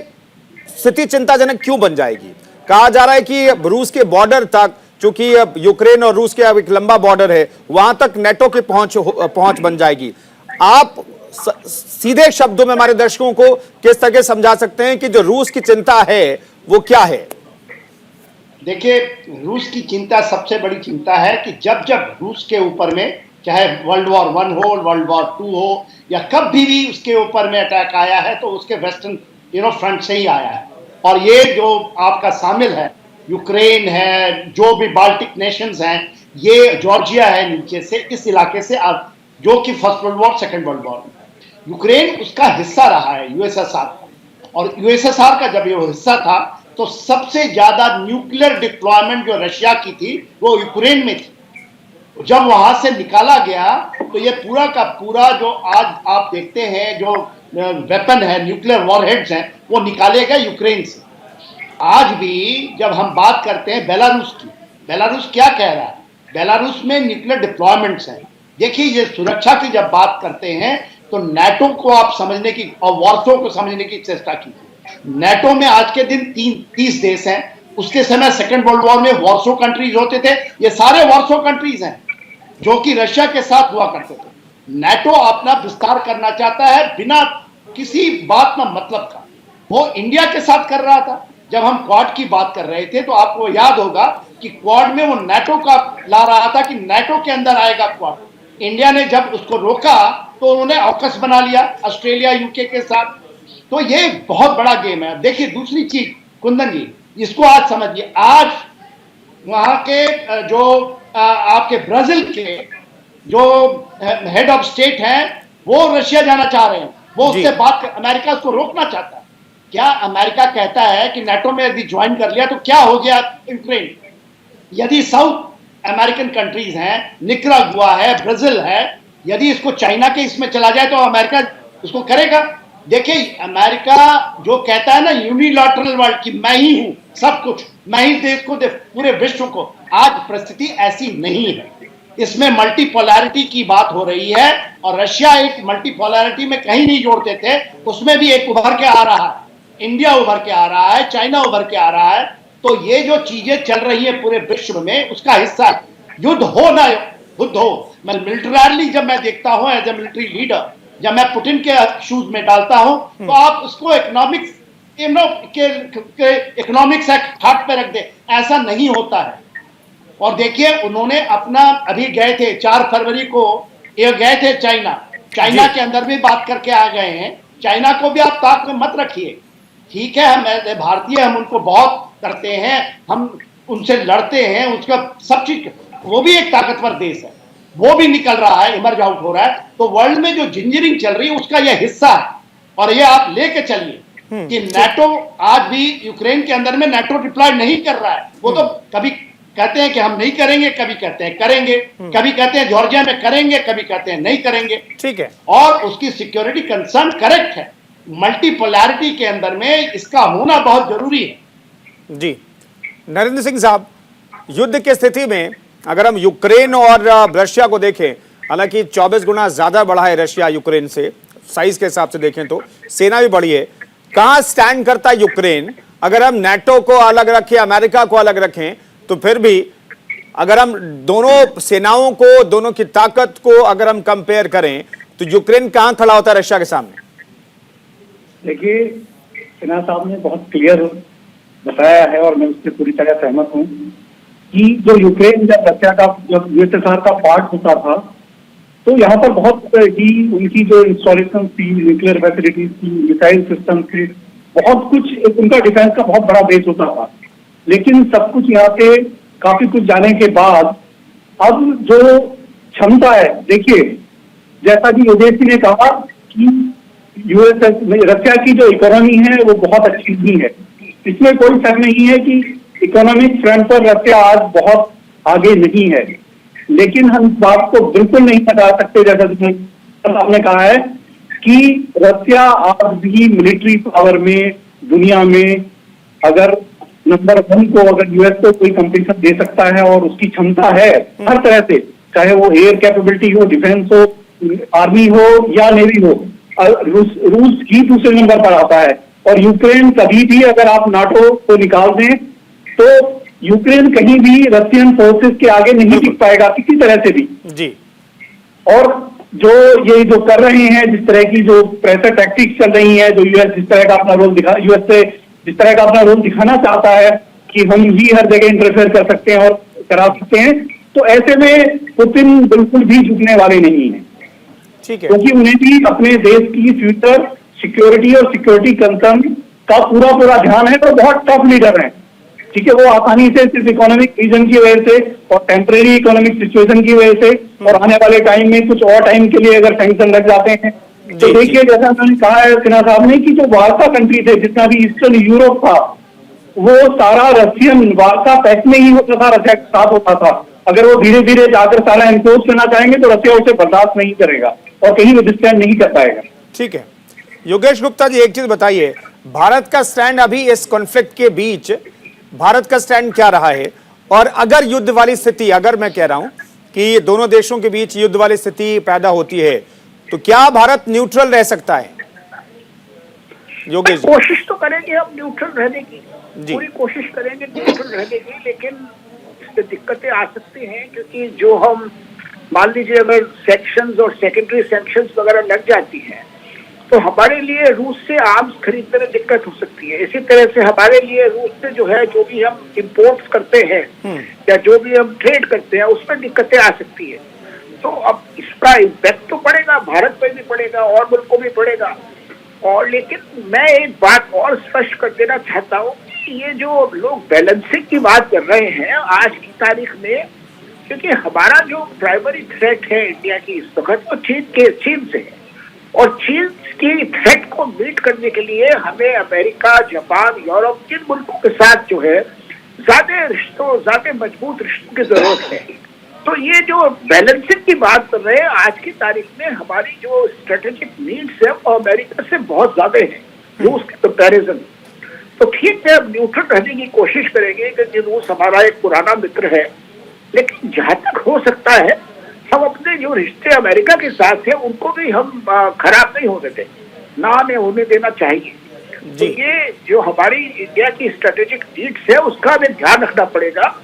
स्थिति चिंताजनक क्यों बन जाएगी। कहा जा रहा है कि रूस के बॉर्डर तक, चूंकि यूक्रेन और रूस के अब एक लंबा बॉर्डर है, वहां तक नेटो की पहुंच बन जाएगी। आप सीधे शब्दों में हमारे दर्शकों को किस तरह समझा सकते हैं कि जो रूस की चिंता है वो क्या है? देखिए, रूस की चिंता सबसे बड़ी चिंता है कि जब जब रूस के ऊपर में, चाहे वर्ल्ड वॉर 1 हो, वर्ल्ड वॉर 2 हो, या कभी भी उसके ऊपर में अटैक आया है तो उसके वेस्टर्न फ्रंट से ही आया है। और ये जो आपका शामिल है, यूक्रेन है, जो भी बाल्टिक नेशंस हैं, ये जॉर्जिया है नीचे से, इस इलाके से, जो कि first world war, second world war, Ukraine उसका हिस्सा रहा है यूएसएसआर। और यूएसएसआर का जब ये हिस्सा था तो सबसे ज्यादा न्यूक्लियर डिप्लॉयमेंट जो रशिया की थी वो यूक्रेन में थी। जब वहां से निकाला गया तो ये पूरा का पूरा जो आज आप देखते हैं जो वेपन है, न्यूक्लियर वॉरहेड्स हैं, वो निकाले गए यूक्रेन से। आज भी जब हम बात करते हैं बेलारूस की, बेलारूस क्या कह रहा है? बेलारूस में न्यूक्लियर डिप्लॉयमेंट्स हैं। देखिए, ये सुरक्षा की जब बात करते हैं तो नाटो को आप समझने की और वॉर्सो को समझने की चेष्टा कीजिए। नाटो में आज के दिन 30 देश हैं। उसके समय सेकेंड वर्ल्ड वॉर में वॉर्सो कंट्रीज होते थे। ये सारे वॉर्सो कंट्रीज हैं जो कि रशिया के साथ हुआ करते थे। नाटो अपना विस्तार करना चाहता है बिना किसी बात ना मतलब का। वो इंडिया के साथ कर रहा था। जब हम क्वाड की बात कर रहे थे तो आपको याद होगा कि क्वाड में वो नाटो का ला रहा था कि नाटो के अंदर आएगा क्वाड। इंडिया ने जब उसको रोका तो उन्होंने ऑकस बना लिया ऑस्ट्रेलिया, यूके के साथ। तो ये बहुत बड़ा गेम है। देखिए, दूसरी चीज कुंदन जी, इसको आज समझिए। आज वहां के जो आपके ब्राजील के जो हेड ऑफ स्टेट हैं वो रशिया जाना चाह रहे हैं। वो उससे बात कर, अमेरिका उसको रोकना चाहता है। क्या अमेरिका कहता है कि नाटो में यदि ज्वाइन कर लिया तो क्या हो गया यूक्रेन? यदि साउथ अमेरिकन कंट्रीज हैं, निकरागुआ है, ब्राजील है, यदि इसको चाइना के इसमें चला जाए तो अमेरिका उसको करेगा। देखिए, अमेरिका जो कहता है ना यूनिलैटरल वर्ल्ड की मैं ही हूं सब कुछ, मैं ही देश को पूरे विश्व को, आज परिस्थिति ऐसी नहीं है। इसमें मल्टीपोलैरिटी की बात हो रही है और रशिया एक मल्टीपोलैरिटी में कहीं नहीं जोड़ते थे, उसमें भी एक उभर के आ रहा है। इंडिया उभर के आ रहा है, चाइना उभर के आ रहा है। तो ये जो चीजें चल रही है पूरे विश्व में उसका हिस्सा, युद्ध हो ना युद्ध हो। मैं मिलिटरली जब मैं देखता हूं एज ए मिलिट्री लीडर, जब मैं पुतिन के शूज में डालता हूं तो आप उसको इकोनॉमिक्स हाथ पे रख दे, ऐसा नहीं होता है। और देखिए, उन्होंने अपना अभी गए थे 4 फरवरी को, ये गए थे चाइना के अंदर भी बात करके आ गए हैं। चाइना को भी आप ताक में मत रखिए। ठीक है, हम भारतीय, हम उनको बहुत करते हैं, हम उनसे लड़ते हैं, उसका सब चीज, वो भी एक ताकतवर देश है, वो भी निकल रहा है, इमर्ज आउट हो रहा है। तो वर्ल्ड में जो जिंजरिंग चल रही है उसका यह हिस्सा है। और ये आप लेके चलिए कि नाटो आज भी यूक्रेन के अंदर में नाटो डिप्लॉय नहीं कर रहा है। वो तो कभी कहते हैं कि हम नहीं करेंगे, कभी कहते हैं करेंगे, कभी कहते हैं जॉर्जिया में करेंगे, कभी कहते हैं नहीं करेंगे। ठीक है, और उसकी सिक्योरिटी कंसर्न करेक्ट है। मल्टीपोलैरिटी के अंदर में इसका होना बहुत जरूरी है। जी नरेंद्र सिंह साहब, युद्ध की स्थिति में अगर हम यूक्रेन और रशिया को देखें, हालांकि 24 गुना ज्यादा बढ़ा है रशिया यूक्रेन से, साइज के हिसाब से देखें तो सेना भी बढ़ी है। कहां स्टैंड करता है यूक्रेन? अगर हम नाटो को अलग रखें, अमेरिका को अलग रखें, तो फिर भी अगर हम दोनों सेनाओं को, दोनों की ताकत को अगर हम कंपेयर करें तो यूक्रेन कहां खड़ा होता है रशिया के सामने? देखिए, सिन्हा साहब ने बहुत क्लियर बताया है और मैं उससे पूरी तरह सहमत हूँ कि जो यूक्रेन जब रशिया का, जब यूएसएसआर का पार्ट होता था तो यहाँ पर बहुत ही उनकी जो इंस्टॉलेशन थी, न्यूक्लियर फैसिलिटीज थी, मिसाइल सिस्टम थी, बहुत कुछ, उनका डिफेंस का बहुत बड़ा बेस होता था। लेकिन सब कुछ यहाँ पे काफी कुछ जाने के बाद अब जो क्षमता है, देखिए जैसा कि योगेश जी ने कहा कि रशिया की जो इकोनॉमी है वो बहुत अच्छी नहीं है। इसमें कोई शक नहीं है कि इकोनॉमिक फ्रंट पर रशिया आज बहुत आगे नहीं है। लेकिन हम इस बात को बिल्कुल नहीं बता सकते, जैसा कि आपने कहा है, कि रशिया आज भी मिलिट्री पावर में दुनिया में अगर नंबर 1 को अगर यूएस को कोई कंपटीशन दे सकता है और उसकी क्षमता है हर तरह से, चाहे वो एयर कैपेबिलिटी हो, डिफेंस हो, आर्मी हो या नेवी हो, रूस ही दूसरे नंबर पर आता है। और यूक्रेन कभी भी अगर आप नाटो को निकाल दें तो यूक्रेन कहीं भी रशियन फोर्सेस के आगे नहीं टिक पाएगा किसी तरह से भी जी। और जो ये जो कर रहे हैं, जिस तरह की जो प्रेशर टैक्टिक्स चल रही है, जो यूएस जिस तरह का अपना रोल यूएस से जिस तरह का अपना रोल दिखाना चाहता है कि हम ही हर जगह इंटरफेयर कर सकते हैं और करा सकते हैं, तो ऐसे में पुतिन बिल्कुल भी झुकने वाले नहीं है। ठीक है, क्योंकि उन्हें भी अपने देश की फ्यूचर सिक्योरिटी और सिक्योरिटी कंसर्न का पूरा ध्यान है, तो बहुत टफ लीडर है। ठीक है, वो आसानी से सिर्फ इकोनॉमिक रीजन की वजह से और टेम्परेरी इकोनॉमिक सिचुएशन की वजह से और आने वाले टाइम में कुछ और टाइम के लिए अगर सैंक्शन लग जाते हैं तो देखिए, जैसा मैंने कहा है सिन्हा साहब ने कि जो वार्ता कंट्री थे, जितना भी ईस्टर्न यूरोप था, वो सारा रशियन वार्ता पैक्ट में ही होता था, रशिया के साथ होता था। अगर वो धीरे धीरे जाकर सारा एनक्रोच करना चाहेंगे तो रशिया उसे बर्दाश्त नहीं करेगा और कहीं विदस्टैंड नहीं कर पाएगा। ठीक है, योगेश गुप्ता जी, एक चीज बताइए, भारत का स्टैंड अभी इस कॉन्फ्लिक्ट के बीच भारत का स्टैंड क्या रहा है? और अगर युद्ध वाली स्थिति, अगर मैं कह रहा हूं कि दोनों देशों के बीच युद्ध वाली स्थिति पैदा होती है, तो क्या भारत न्यूट्रल रह सकता है? योगेश जी, कोशिश तो करेंगे हम न्यूट्रल रहने की, पूरी कोशिश करेंगे न्यूट्रल रहने की, लेकिन इसमें दिक्कतें आ सकती हैं क्योंकि जो हम मान लीजिए अगर सेक्शंस और सेकेंडरी सैंक्शंस वगैरह लग जाती हैं तो हमारे लिए रूस से आर्म्स खरीदने में दिक्कत हो सकती है। इसी तरह से हमारे लिए रूस से जो है जो भी हम इंपोर्ट्स करते हैं या जो भी हम ट्रेड करते हैं उसमें दिक्कतें आ सकती है। तो अब इसका इम्पैक्ट तो पड़ेगा, भारत पर भी पड़ेगा और मुल्कों में पड़ेगा। और लेकिन मैं एक बात और स्पष्ट कर देना चाहता हूँ कि ये जो लोग बैलेंसिंग की बात कर रहे हैं आज की तारीख में, क्योंकि हमारा जो प्राइमरी थ्रेट है इंडिया की इस वक्त वो चीन से है और चीन की थ्रेट को मीट करने के लिए हमें अमेरिका, जापान, यूरोप, जिन मुल्कों के साथ जो है ज्यादा मजबूत रिश्तों की जरूरत है। तो ये जो बैलेंसिंग की बात कर रहे हैं आज की तारीख में, हमारी जो स्ट्रेटेजिक नीड्स है वो अमेरिका से बहुत ज्यादा है रूस के कंपैरिजन। तो ठीक है, हम न्यूट्रल रहने की कोशिश करेंगे क्योंकि रूस हमारा एक पुराना मित्र है, लेकिन जहां तक हो सकता है हम अपने जो रिश्ते अमेरिका के साथ हैं उनको भी हम खराब नहीं होने दें, ना हमें होने देना चाहिए। तो ये जो हमारी इंडिया की स्ट्रेटेजिक नीड्स है उसका हमें ध्यान रखना पड़ेगा।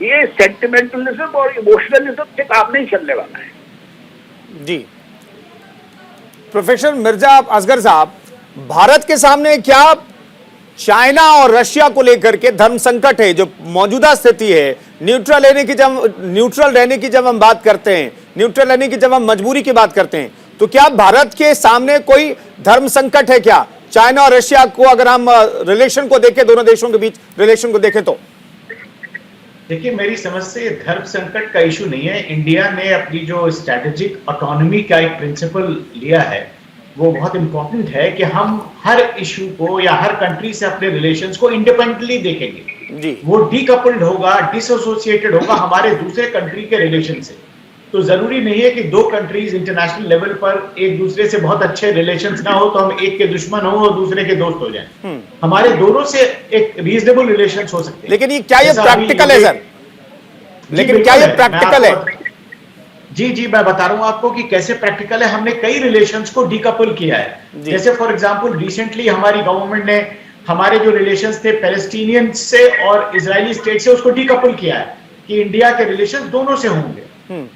ये सेंटिमेंटलिज्म और इमोशनलिज्म से काम नहीं चलने वाला है। जी, प्रोफेसर मिर्जा असगर साहब, भारत के सामने क्या चाइना और रशिया को लेकर के धर्म संकट है, जो मौजूदा स्थिति है, न्यूट्रल रहने की जब हम बात करते हैं, न्यूट्रल रहने की जब हम मजबूरी की बात करते हैं, तो क्या भारत के सामने कोई धर्म संकट है क्या? चाइना और रशिया को अगर हम रिलेशन को देखें, दोनों देशों के बीच रिलेशन को देखें तो देखिए, मेरी समझ से धर्म संकट का इशू नहीं है। इंडिया ने अपनी जो स्ट्रैटेजिक ऑटोनॉमी का एक प्रिंसिपल लिया है वो बहुत इंपॉर्टेंट है कि हम हर इशू को या हर कंट्री से अपने रिलेशंस को इंडिपेंडेंटली देखेंगे जी। वो डीकपल्ड होगा, डिसोसिएटेड होगा हमारे दूसरे कंट्री के रिलेशन से। तो जरूरी नहीं है कि दो कंट्रीज इंटरनेशनल लेवल पर एक दूसरे से बहुत अच्छे रिलेशंस ना हो तो हम एक के दुश्मन हो और दूसरे के दोस्त हो जाएं। हमारे दोनों से एक रीजनेबल रिलेशंस हो सकते हैं। लेकिन ये क्या ये प्रैक्टिकल है सर? लेकिन क्या ये प्रैक्टिकल है? जी, मैं बता रहा हूं आपको कि कैसे प्रैक्टिकल है। हमने कई रिलेशंस को डीकपल किया है। जैसे फॉर एग्जांपल रिसेंटली हमारी गवर्नमेंट ने हमारे जो रिलेशंस थे पैलेस्टीनियन से और इजरायली स्टेट से उसको डीकपल किया है कि इंडिया के रिलेशंस दोनों से होंगे।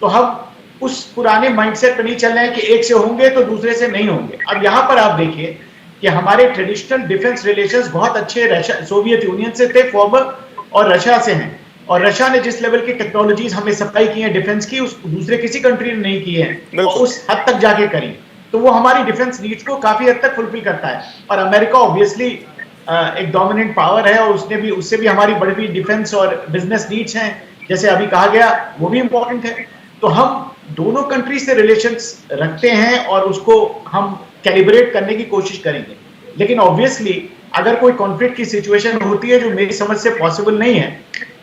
तो हम उस पुराने माइंडसेट पर नहीं चल रहे हैं कि एक से होंगे तो दूसरे से नहीं होंगे। अब यहां पर आप देखिए कि हमारे ट्रेडिशनल डिफेंस रिलेशंस बहुत अच्छे सोवियत यूनियन से थे फॉर्मर और रशिया से हैं। और रशिया ने जिस लेवल की टेक्नोलॉजीज हमें सप्लाई की है डिफेंस की, उस दूसरे किसी कंट्री ने नहीं की है और उस हद तक जाके करी। तो वो हमारी डिफेंस नीड्स को काफी हद तक फुलफिल करता है। और अमेरिका ऑब्वियसली एक डोमिनेंट पावर है और उससे भी हमारी बड़ी डिफेंस और बिजनेस नीड्स हैं, जैसे अभी कहा गया, वो भी इंपॉर्टेंट है। तो हम दोनों कंट्री से रिलेशंस रखते हैं और उसको हम कैलिब्रेट करने की कोशिश करेंगे। लेकिन ऑब्वियसली अगर कोई कॉन्फ्लिक्ट की सिचुएशन होती है, जो मेरी समझ से पॉसिबल नहीं है,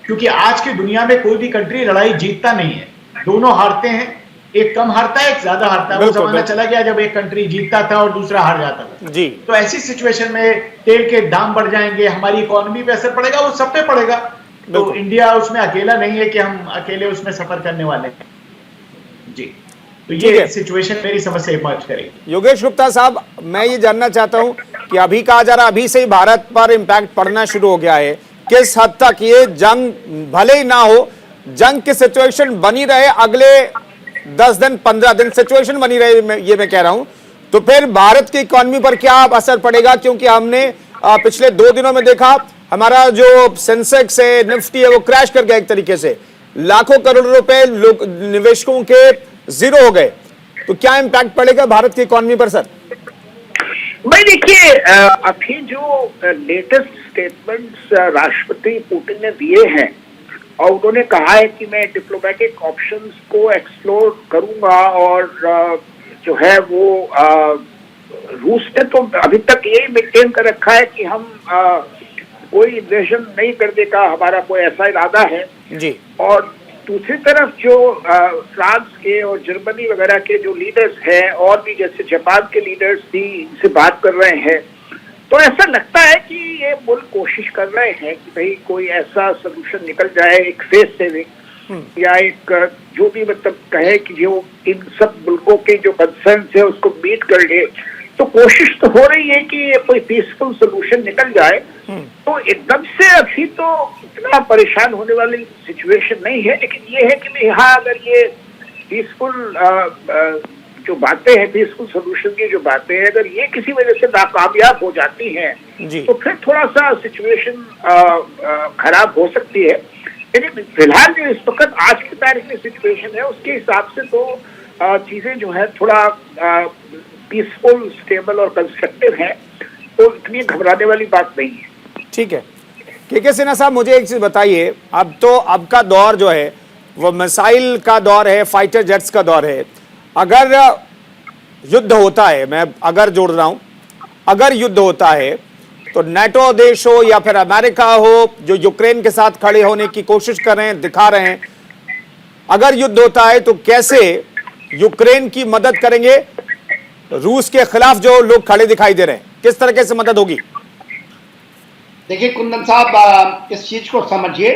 क्योंकि आज की दुनिया में कोई भी कंट्री लड़ाई जीतता नहीं है, दोनों हारते हैं। एक कम हारता है, एक ज्यादा हारता है। वो जमाना चला गया जब एक कंट्री जीतता था और दूसरा हार जाता था जी। तो ऐसी सिचुएशन में तेल के दाम बढ़ जाएंगे, हमारी इकोनॉमी पे असर पड़ेगा, वो सब पे पड़ेगा। तो इंडिया उसमें अकेला नहीं है कि हम अकेले उसमें सफर करने वाले हैं जी। तो ये सिचुएशन मेरी समझ से इमर्ज करेगी। योगेश गुप्ता साहब, मैं ये जानना चाहता हूं कि अभी कहा जा रहा अभी से ही भारत पर इम्पैक्ट पड़ना शुरू हो गया है, किस हद तक ये जंग भले ही ना हो, जंग की सिचुएशन बनी रहे, अगले 10 दिन 15 दिन सिचुएशन बनी रहे, ये मैं कह रहा हूं, तो फिर भारत की इकोनॉमी पर क्या असर पड़ेगा? क्योंकि हमने पिछले 2 दिनों में देखा हमारा जो सेंसेक्स है, निफ्टी है, वो क्रैश कर गया एक तरीके से, लाखों करोड़ रुपए निवेशकों के जीरो हो गए। तो क्या इम्पैक्ट पड़ेगा भारत की इकोनॉमी पर सर? भाई देखिए, अभी जो लेटेस्ट स्टेटमेंट्स राष्ट्रपति पुतिन ने दिए हैं और उन्होंने कहा है कि मैं डिप्लोमेटिक ऑप्शंस को एक्सप्लोर करूंगा, और जो है वो रूस ने तो अभी तक यही मेंटेन कर रखा है कि हम कोई इन्वेजन नहीं करने का हमारा कोई ऐसा इरादा है जी। और दूसरी तरफ जो फ्रांस के और जर्मनी वगैरह के जो लीडर्स हैं, और भी जैसे जापान के लीडर्स भी इनसे बात कर रहे हैं, तो ऐसा लगता है कि ये मुल्क कोशिश कर रहे हैं कि भाई कोई ऐसा सोल्यूशन निकल जाए, एक फेस सेविंग या एक जो भी मतलब कहे कि जो इन सब मुल्कों के जो कंसर्न है उसको मीट कर ले। तो कोशिश तो हो रही है कि ये कोई पीसफुल सोल्यूशन निकल जाए। तो एकदम से अभी तो इतना परेशान होने वाली सिचुएशन नहीं है, लेकिन ये है कि यहाँ अगर ये पीसफुल जो बातें हैं, पीसफुल सोल्यूशन की जो बातें हैं, अगर ये किसी वजह से नाकामयाब हो जाती हैं तो फिर थोड़ा सा सिचुएशन खराब हो सकती है। लेकिन फिलहाल जो इस वक्त आज की तारीख में सिचुएशन है उसके हिसाब से तो चीजें जो है थोड़ा पीसफुल, स्टेबल और कंस्ट्रक्टिव है, तो इतनी घबराने वाली बात नहीं है। ठीक है, के सिन्हा साहब, मुझे एक चीज बताइए, अब का दौर जो है वो मिसाइल का दौर है, फाइटर जेट्स का दौर है। अगर युद्ध होता है, मैं अगर जोड़ रहा हूं, अगर युद्ध होता है तो नाटो देश हो या फिर अमेरिका हो, जो यूक्रेन के साथ खड़े होने की कोशिश कर रहे हैं, दिखा रहे हैं, अगर युद्ध होता है तो कैसे यूक्रेन की मदद करेंगे? रूस के खिलाफ जो लोग खड़े दिखाई दे रहे हैं, किस तरीके से मदद होगी? देखिए कुंदन साहब, इस चीज को समझिए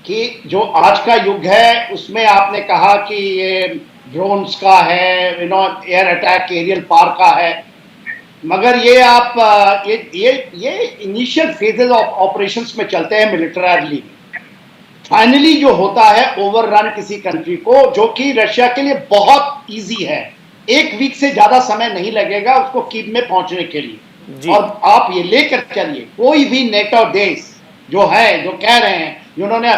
कि जो आज का युग है उसमें आपने कहा कि ये ड्रोन्स का है, एयर अटैक, एरियल पार का है, मगर ये आप ये इनिशियल फेजेस ऑफ ऑपरेशंस में चलते हैं मिलिटरीली। फाइनली जो होता है ओवररन किसी कंट्री को, जो कि रशिया के लिए बहुत इजी है, 1 वीक से ज्यादा समय नहीं लगेगा उसको कीव में पहुंचने के लिए। और आप ये लेकर चलिए, कोई भी नेटो देश जो है, जो कह रहे हैं उन्होंने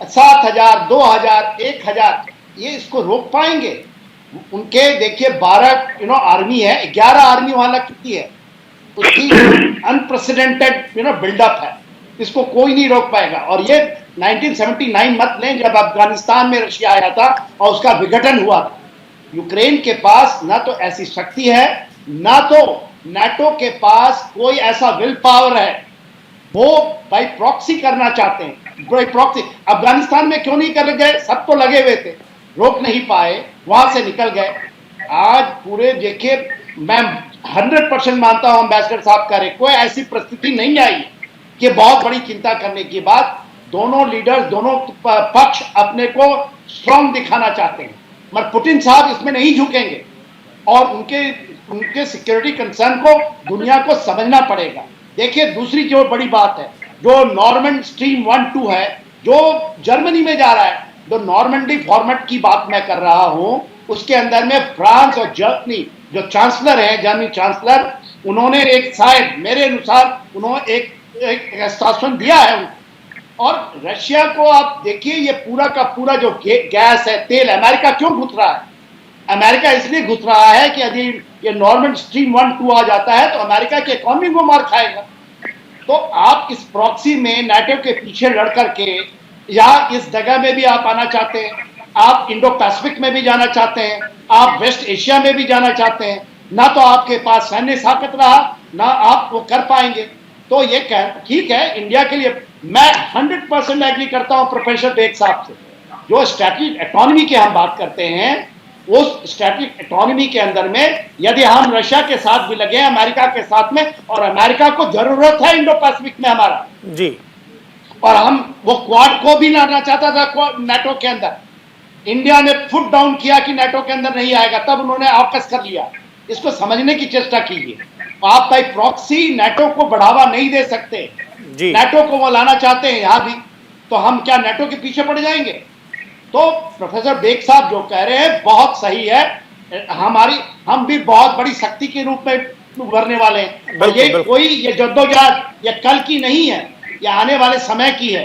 7,000, 2,000, 1,000, ये इसको रोक पाएंगे? उनके देखिए 12 आर्मी है, 11 आर्मी वहां लग चुकी है, उसकी अनप्रेसिडेंटेड बिल्डअप है, इसको कोई नहीं रोक पाएगा। और ये 1979 मत लें, जब अफगानिस्तान में रशिया आया था और उसका विघटन हुआ था। यूक्रेन के पास ना तो ऐसी शक्ति है, ना तो नाटो के पास कोई ऐसा विल पावर है। वो बाई प्रॉक्सी करना चाहते हैं, बाई प्रॉक्सी। अफगानिस्तान में क्यों नहीं कर गए? सब तो लगे हुए थे, रोक नहीं पाए, वहां से निकल गए। आज पूरे देखिए, मैं 100% मानता हूं एम्बेसडर साहब का, कोई ऐसी परिस्थिति नहीं आई कि बहुत बड़ी चिंता करने की बात। दोनों लीडर्स, दोनों पक्ष अपने को स्ट्रांग दिखाना चाहते हैं, मगर पुतिन साहब इसमें नहीं झुकेंगे और उनके सिक्योरिटी कंसर्न को दुनिया को समझना पड़ेगा। देखिए दूसरी जो बड़ी बात है, जो नॉर्मैंड स्ट्रीम 1-2 है, जो जर्मनी में जा रहा है, जो नॉर्मैंडी फॉर्मेट की बात मैं कर रहा हूं, उसके अंदर में फ्रांस और जर्मनी जो चांसलर है, जर्मनी चांसलर, उन्होंने एक शायद मेरे अनुसार उन्होंने एक आश्वासन दिया है। और रशिया को आप देखिए, ये पूरा का पूरा जो गैस है, तेल, अमेरिका क्यों घुस रहा है? अमेरिका इसलिए घुस रहा है कि यदि ये नॉर्मैंड स्ट्रीम 1-2 आ जाता है तो अमेरिका की इकोनॉमी को मार खाएगा। तो आप इस प्रॉक्सी में नाटो के पीछे लड़ करके या इस जगह में भी आप आना चाहते हैं, आप इंडो पैसिफिक में भी जाना चाहते हैं, आप वेस्ट एशिया में भी जाना चाहते हैं, ना तो आपके पास सैन्य ताकत रहा, ना आप वो कर पाएंगे। तो ये ठीक है, इंडिया के लिए मैं 100% एग्री करता हूं प्रोफेसर बेग साहब से। जो स्ट्रैटेजिक इकोनॉमी की हम बात करते हैं, उस स्ट्रैटेजिक इकोनॉमी के अंदर में यदि हम रशिया के साथ भी लगे, अमेरिका के साथ में, और अमेरिका को जरूरत है इंडो पैसिफिक में हमारा जी, और हम वो क्वाड को भी लाना चाहता था नाटो के अंदर, इंडिया ने फुट डाउन किया कि नाटो के अंदर नहीं आएगा, तब उन्होंने आकस कर लिया। इसको समझने की चेष्टा कीजिए। आप भाई प्रॉक्सी नाटो को बढ़ावा नहीं दे सकते जी। नाटो को वो लाना चाहते हैं यहां भी, तो हम क्या नाटो के पीछे पड़ जाएंगे? तो प्रोफेसर बेग साहब जो कह रहे हैं बहुत सही है। हम भी बहुत बड़ी शक्ति के रूप में उभरने वाले हैं। और ये जद्दोजहद ये कल की नहीं है, ये आने वाले समय की है।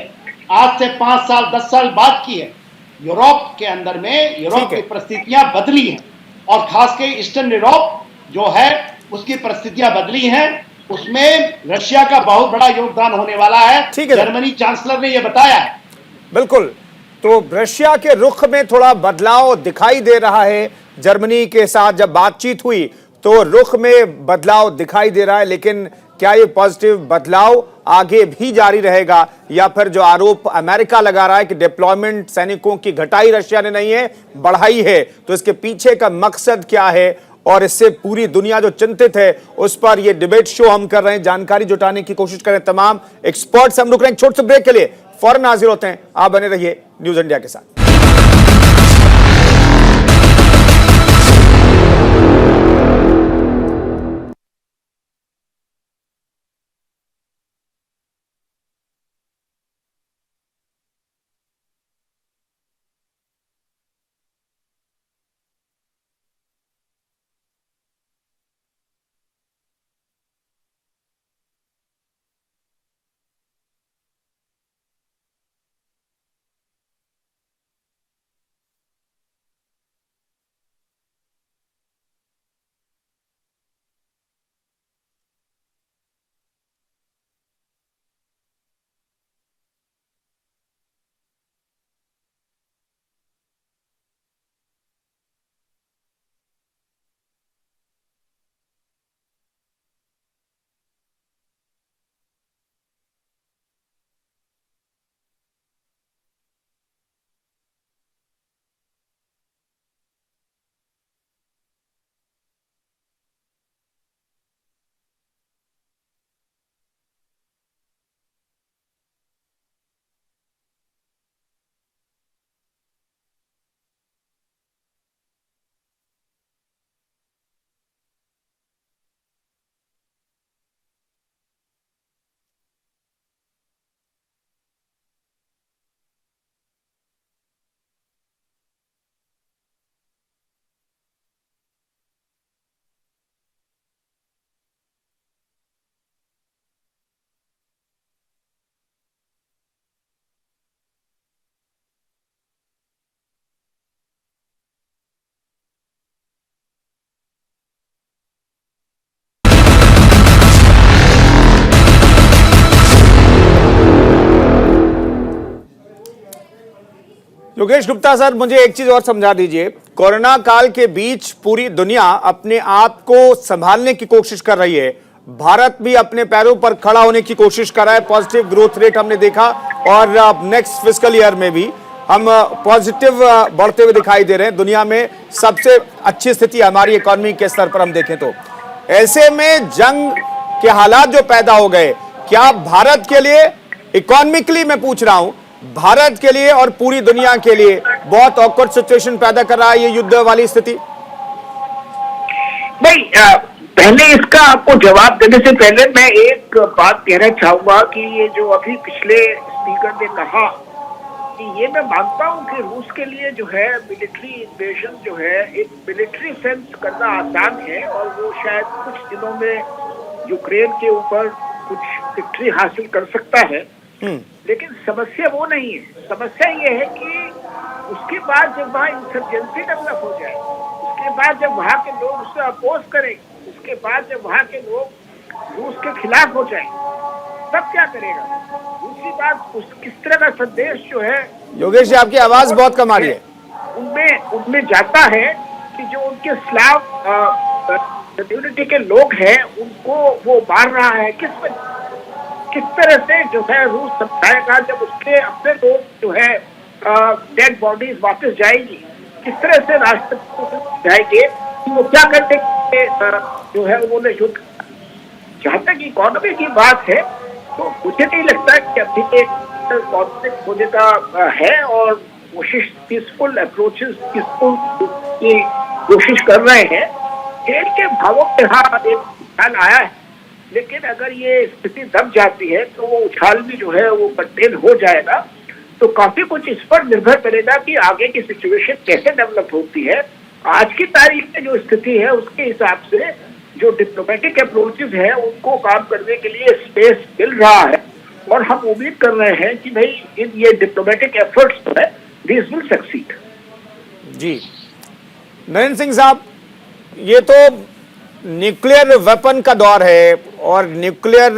आज से 5 साल 10 साल बाद की है। यूरोप के अंदर में यूरोप की परिस्थितियां बदली हैं, और खास के ईस्टर्न यूरोप जो है उसकी परिस्थितियां बदली हैं। उसमें रशिया का बहुत बड़ा योगदान होने वाला है। जर्मनी चांसलर ने यह बताया है। बिल्कुल, तो रशिया के रुख में थोड़ा बदलाव दिखाई दे रहा है। जर्मनी के साथ जब बातचीत हुई तो रुख में बदलाव दिखाई दे रहा है, लेकिन क्या ये पॉजिटिव बदलाव आगे भी जारी रहेगा, या फिर जो आरोप अमेरिका लगा रहा है कि डिप्लॉयमेंट सैनिकों की घटाई रशिया ने नहीं है बढ़ाई है, तो इसके पीछे का मकसद क्या है? और इससे पूरी दुनिया जो चिंतित है उस पर ये डिबेट शो हम कर रहे हैं, जानकारी जुटाने की कोशिश करें तमाम एक्सपर्ट्स। हम रुक रहे हैं छोटे से ब्रेक के लिए, फौरन हाजिर होते हैं। आप बने रहिए न्यूज इंडिया के साथ। योगेश गुप्ता सर, मुझे एक चीज और समझा दीजिए। कोरोना काल के बीच पूरी दुनिया अपने आप को संभालने की कोशिश कर रही है, भारत भी अपने पैरों पर खड़ा होने की कोशिश कर रहा है। पॉजिटिव ग्रोथ रेट हमने देखा, और नेक्स्ट फिस्कल ईयर में भी हम पॉजिटिव बढ़ते हुए दिखाई दे रहे हैं। दुनिया में सबसे अच्छी स्थिति हमारी इकोनॉमी के स्तर पर हम देखें तो। ऐसे में जंग के हालात जो पैदा हो गए, क्या भारत के लिए इकोनॉमिकली, मैं पूछ रहा हूं, भारत के लिए और पूरी दुनिया के लिए बहुत ऑकवर्ड सिचुएशन पैदा कर रहा है ये युद्ध वाली स्थिति? नहीं, पहले इसका आपको जवाब देने से पहले मैं एक बात कहना चाहूंगा कि ये जो अभी पिछले स्पीकर ने कहा कि ये मैं मानता हूं कि रूस के लिए जो है मिलिट्री इन्वेजन जो है एक मिलिट्री सेंस करना आसान है, और वो शायद कुछ दिनों में यूक्रेन के ऊपर कुछ विक्ट्री हासिल कर सकता है। लेकिन समस्या वो नहीं है। समस्या ये है कि उसके बाद जब वहाँ इंसर्जेंसी डेवलप हो जाए, उसके बाद जब वहाँ के लोग उससे अपोज करें, उसके बाद जब वहाँ के लोग रूस के खिलाफ हो जाए, तब क्या करेगा? दूसरी बात, किस तरह का संदेश जो है, योगेश जी आपकी आवाज बहुत कम आ रही है, उनमें जाता है कि जो उनके स्लाव कम्युनिटी के लोग हैं उनको वो मार रहा है। किस तरह से जो है रूस समझाएगा जब उसके अपने लोग जो है डेड बॉडीज वापस जाएगी? किस तरह से राष्ट्रपति को समझाएंगे कि वो क्या करने के जो है उन्होंने युद्ध? जहाँ तक इकोनॉमी की बात है तो मुझे नहीं लगता कि अभी एक कॉन्फ्लिक्ट होने का है, और कोशिश, पीसफुल अप्रोचेस, पीसफुल की कोशिश कर रहे हैं। तेल के भावों पे हाँ एक उछाल आया है, लेकिन अगर ये स्थिति दब जाती है तो वो उछाल भी जो है वो कंटेन हो जाएगा। तो काफी कुछ इस पर निर्भर करेगा कि आगे की सिचुएशन कैसे डेवलप होती है। आज की तारीख में जो स्थिति है उसके हिसाब से जो डिप्लोमेटिक अप्रोचेस है उनको काम करने के लिए स्पेस मिल रहा है, और हम उम्मीद कर रहे हैं कि भाई इन ये डिप्लोमेटिक एफर्ट्स जो है दिस विल सक्सीड। जी नरेंद्र सिंह साहब, ये तो न्यूक्लियर वेपन का दौर है और न्यूक्लियर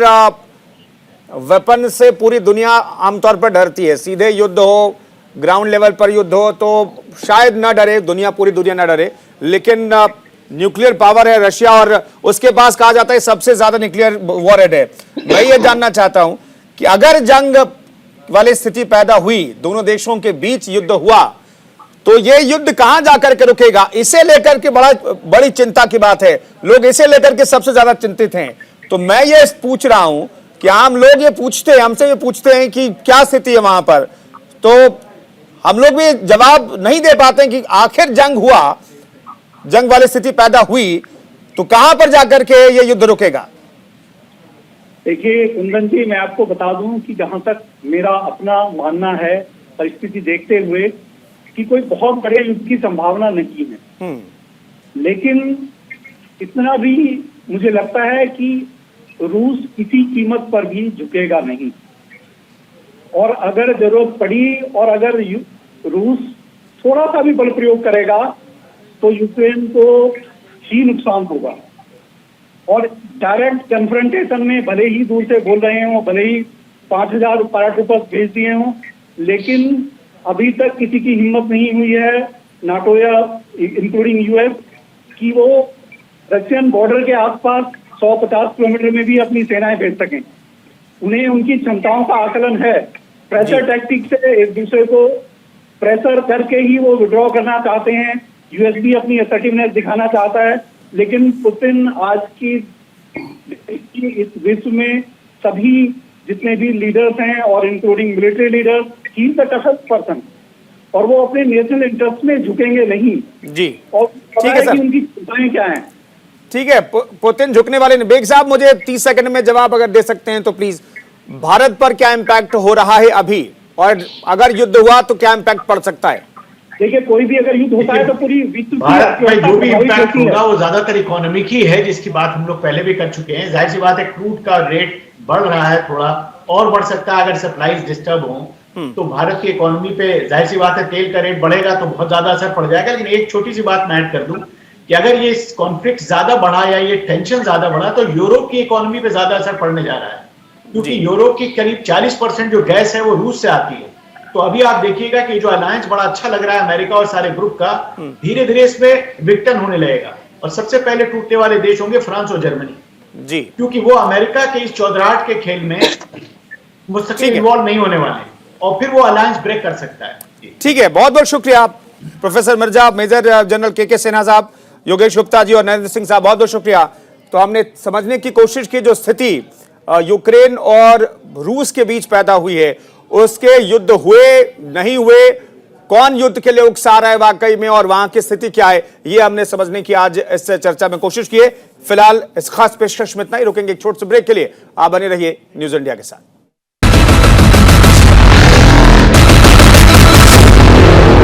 वेपन से पूरी दुनिया आमतौर पर डरती है। सीधे युद्ध हो, ग्राउंड लेवल पर युद्ध हो तो शायद ना डरे दुनिया, पूरी दुनिया ना डरे, लेकिन न्यूक्लियर पावर है रशिया और उसके पास कहा जाता है सबसे ज्यादा न्यूक्लियर वॉरहेड है। मैं ये जानना चाहता हूं कि अगर जंग वाली स्थिति पैदा हुई, दोनों देशों के बीच युद्ध हुआ, तो ये युद्ध कहां जाकर के रुकेगा, इसे लेकर के बड़ी चिंता की बात है। लोग इसे लेकर के सबसे ज्यादा चिंतित हैं। तो मैं ये पूछ रहा हूं कि आम लोग ये पूछते हैं, हमसे ये पूछते हैं कि क्या स्थिति है वहां पर, तो हम लोग भी जवाब नहीं दे पाते कि आखिर जंग हुआ, जंग वाली स्थिति पैदा हुई तो कहां पर जाकर के ये युद्ध रुकेगा। देखिए कुंदन जी, मैं आपको बता दूं कि जहां तक मेरा अपना मानना है, परिस्थिति देखते हुए, कि कोई बहुत बड़े युद्ध की संभावना नहीं है, लेकिन इतना भी मुझे लगता है कि रूस किसी कीमत पर भी झुकेगा नहीं, और अगर जरूरत पड़ी और अगर रूस थोड़ा सा भी बल प्रयोग करेगा तो यूक्रेन को ही नुकसान होगा। और डायरेक्ट कन्फ्रंटेशन में भले ही दूर से बोल रहे हों, भले ही 5000 पैराट्रूपर्स भेज दिए हों, लेकिन अभी तक किसी की हिम्मत नहीं हुई है, नाटो या इंक्लूडिंग यूएस, कि वो रशियन बॉर्डर के आसपास 150 किलोमीटर में भी अपनी सेनाएं भेज सकें। उन्हें उनकी क्षमताओं का आकलन है। प्रेशर टैक्टिक से एक दूसरे को प्रेशर करके ही वो विड्रॉ करना चाहते हैं। यूएस भी अपनी असर्टिवनेस दिखाना चाहता है, लेकिन पुतिन आज की इस विश्व में सभी जितने भी लीडर्स हैं और including military leaders, he is the toughest person, और वो अपने नेशनल इंटरेस्ट में झुकेंगे नहीं। जी, और ठीक है सर, उनकी चिंताएं क्या हैं। ठीक है, पुतिन झुकने वाले नहीं। बेग साहब, मुझे 30 सेकंड में जवाब अगर दे सकते हैं तो प्लीज। भारत पर क्या इम्पैक्ट हो रहा है अभी, और अगर युद्ध हुआ तो क्या इम्पैक्ट पड़ सकता है। देखिए, कोई भी अगर युद्ध होता है तो पूरी विश्व भारत में जो भी इम्पैक्ट होगा वो ज्यादातर इकोनॉमिक ही है, जिसकी बात हम लोग पहले भी कर चुके हैं। जाहिर सी बात है, क्रूड का रेट बढ़ रहा है, थोड़ा और बढ़ सकता है अगर सप्लाईज डिस्टर्ब हो तो भारत की इकोनॉमी पे जाहिर सी बात है तेल का रेट बढ़ेगा तो बहुत ज्यादा असर पड़ जाएगा। लेकिन एक छोटी सी बात मैं ऐड कर दूं कि अगर ये कॉन्फ्लिक्ट ज्यादा बढ़ा या ये टेंशन ज्यादा बढ़ा तो यूरोप की इकोनॉमी पे ज्यादा असर पड़ने जा रहा है, क्योंकि यूरोप की करीब 40% जो गैस है वो रूस से आती है। तो अभी आप देखिएगा कि जो अलायंस बड़ा अच्छा लग रहा है अमेरिका और सारे ग्रुप का, धीरे धीरे इसमें विघटन होने लगेगा, और सबसे पहले टूटने वाले देश होंगे फ्रांस और जर्मनी जी, क्योंकि वो अमेरिका के इस चौधराहट के खेल में मुस्तकिल इन्वॉल्व नहीं होने वाले, और फिर वो अलायंस ब्रेक कर सकता है। ठीक है, बहुत बहुत शुक्रिया प्रोफेसर मिर्जा, मेजर जनरल के सिन्हा साहब, योगेश गुप्ता जी और नरेंद्र सिंह साहब, बहुत बहुत शुक्रिया। तो हमने समझने की कोशिश की जो स्थिति यूक्रेन और रूस के बीच पैदा हुई है, उसके युद्ध हुए नहीं हुए, कौन युद्ध के लिए उकसा रहा है वाकई में, और वहां की स्थिति क्या है, ये हमने समझने की आज इस चर्चा में कोशिश की है। फिलहाल इस खास पेशकश में इतना ही, रुकेंगे एक छोटे से ब्रेक के लिए। आप बने रहिए न्यूज इंडिया के साथ।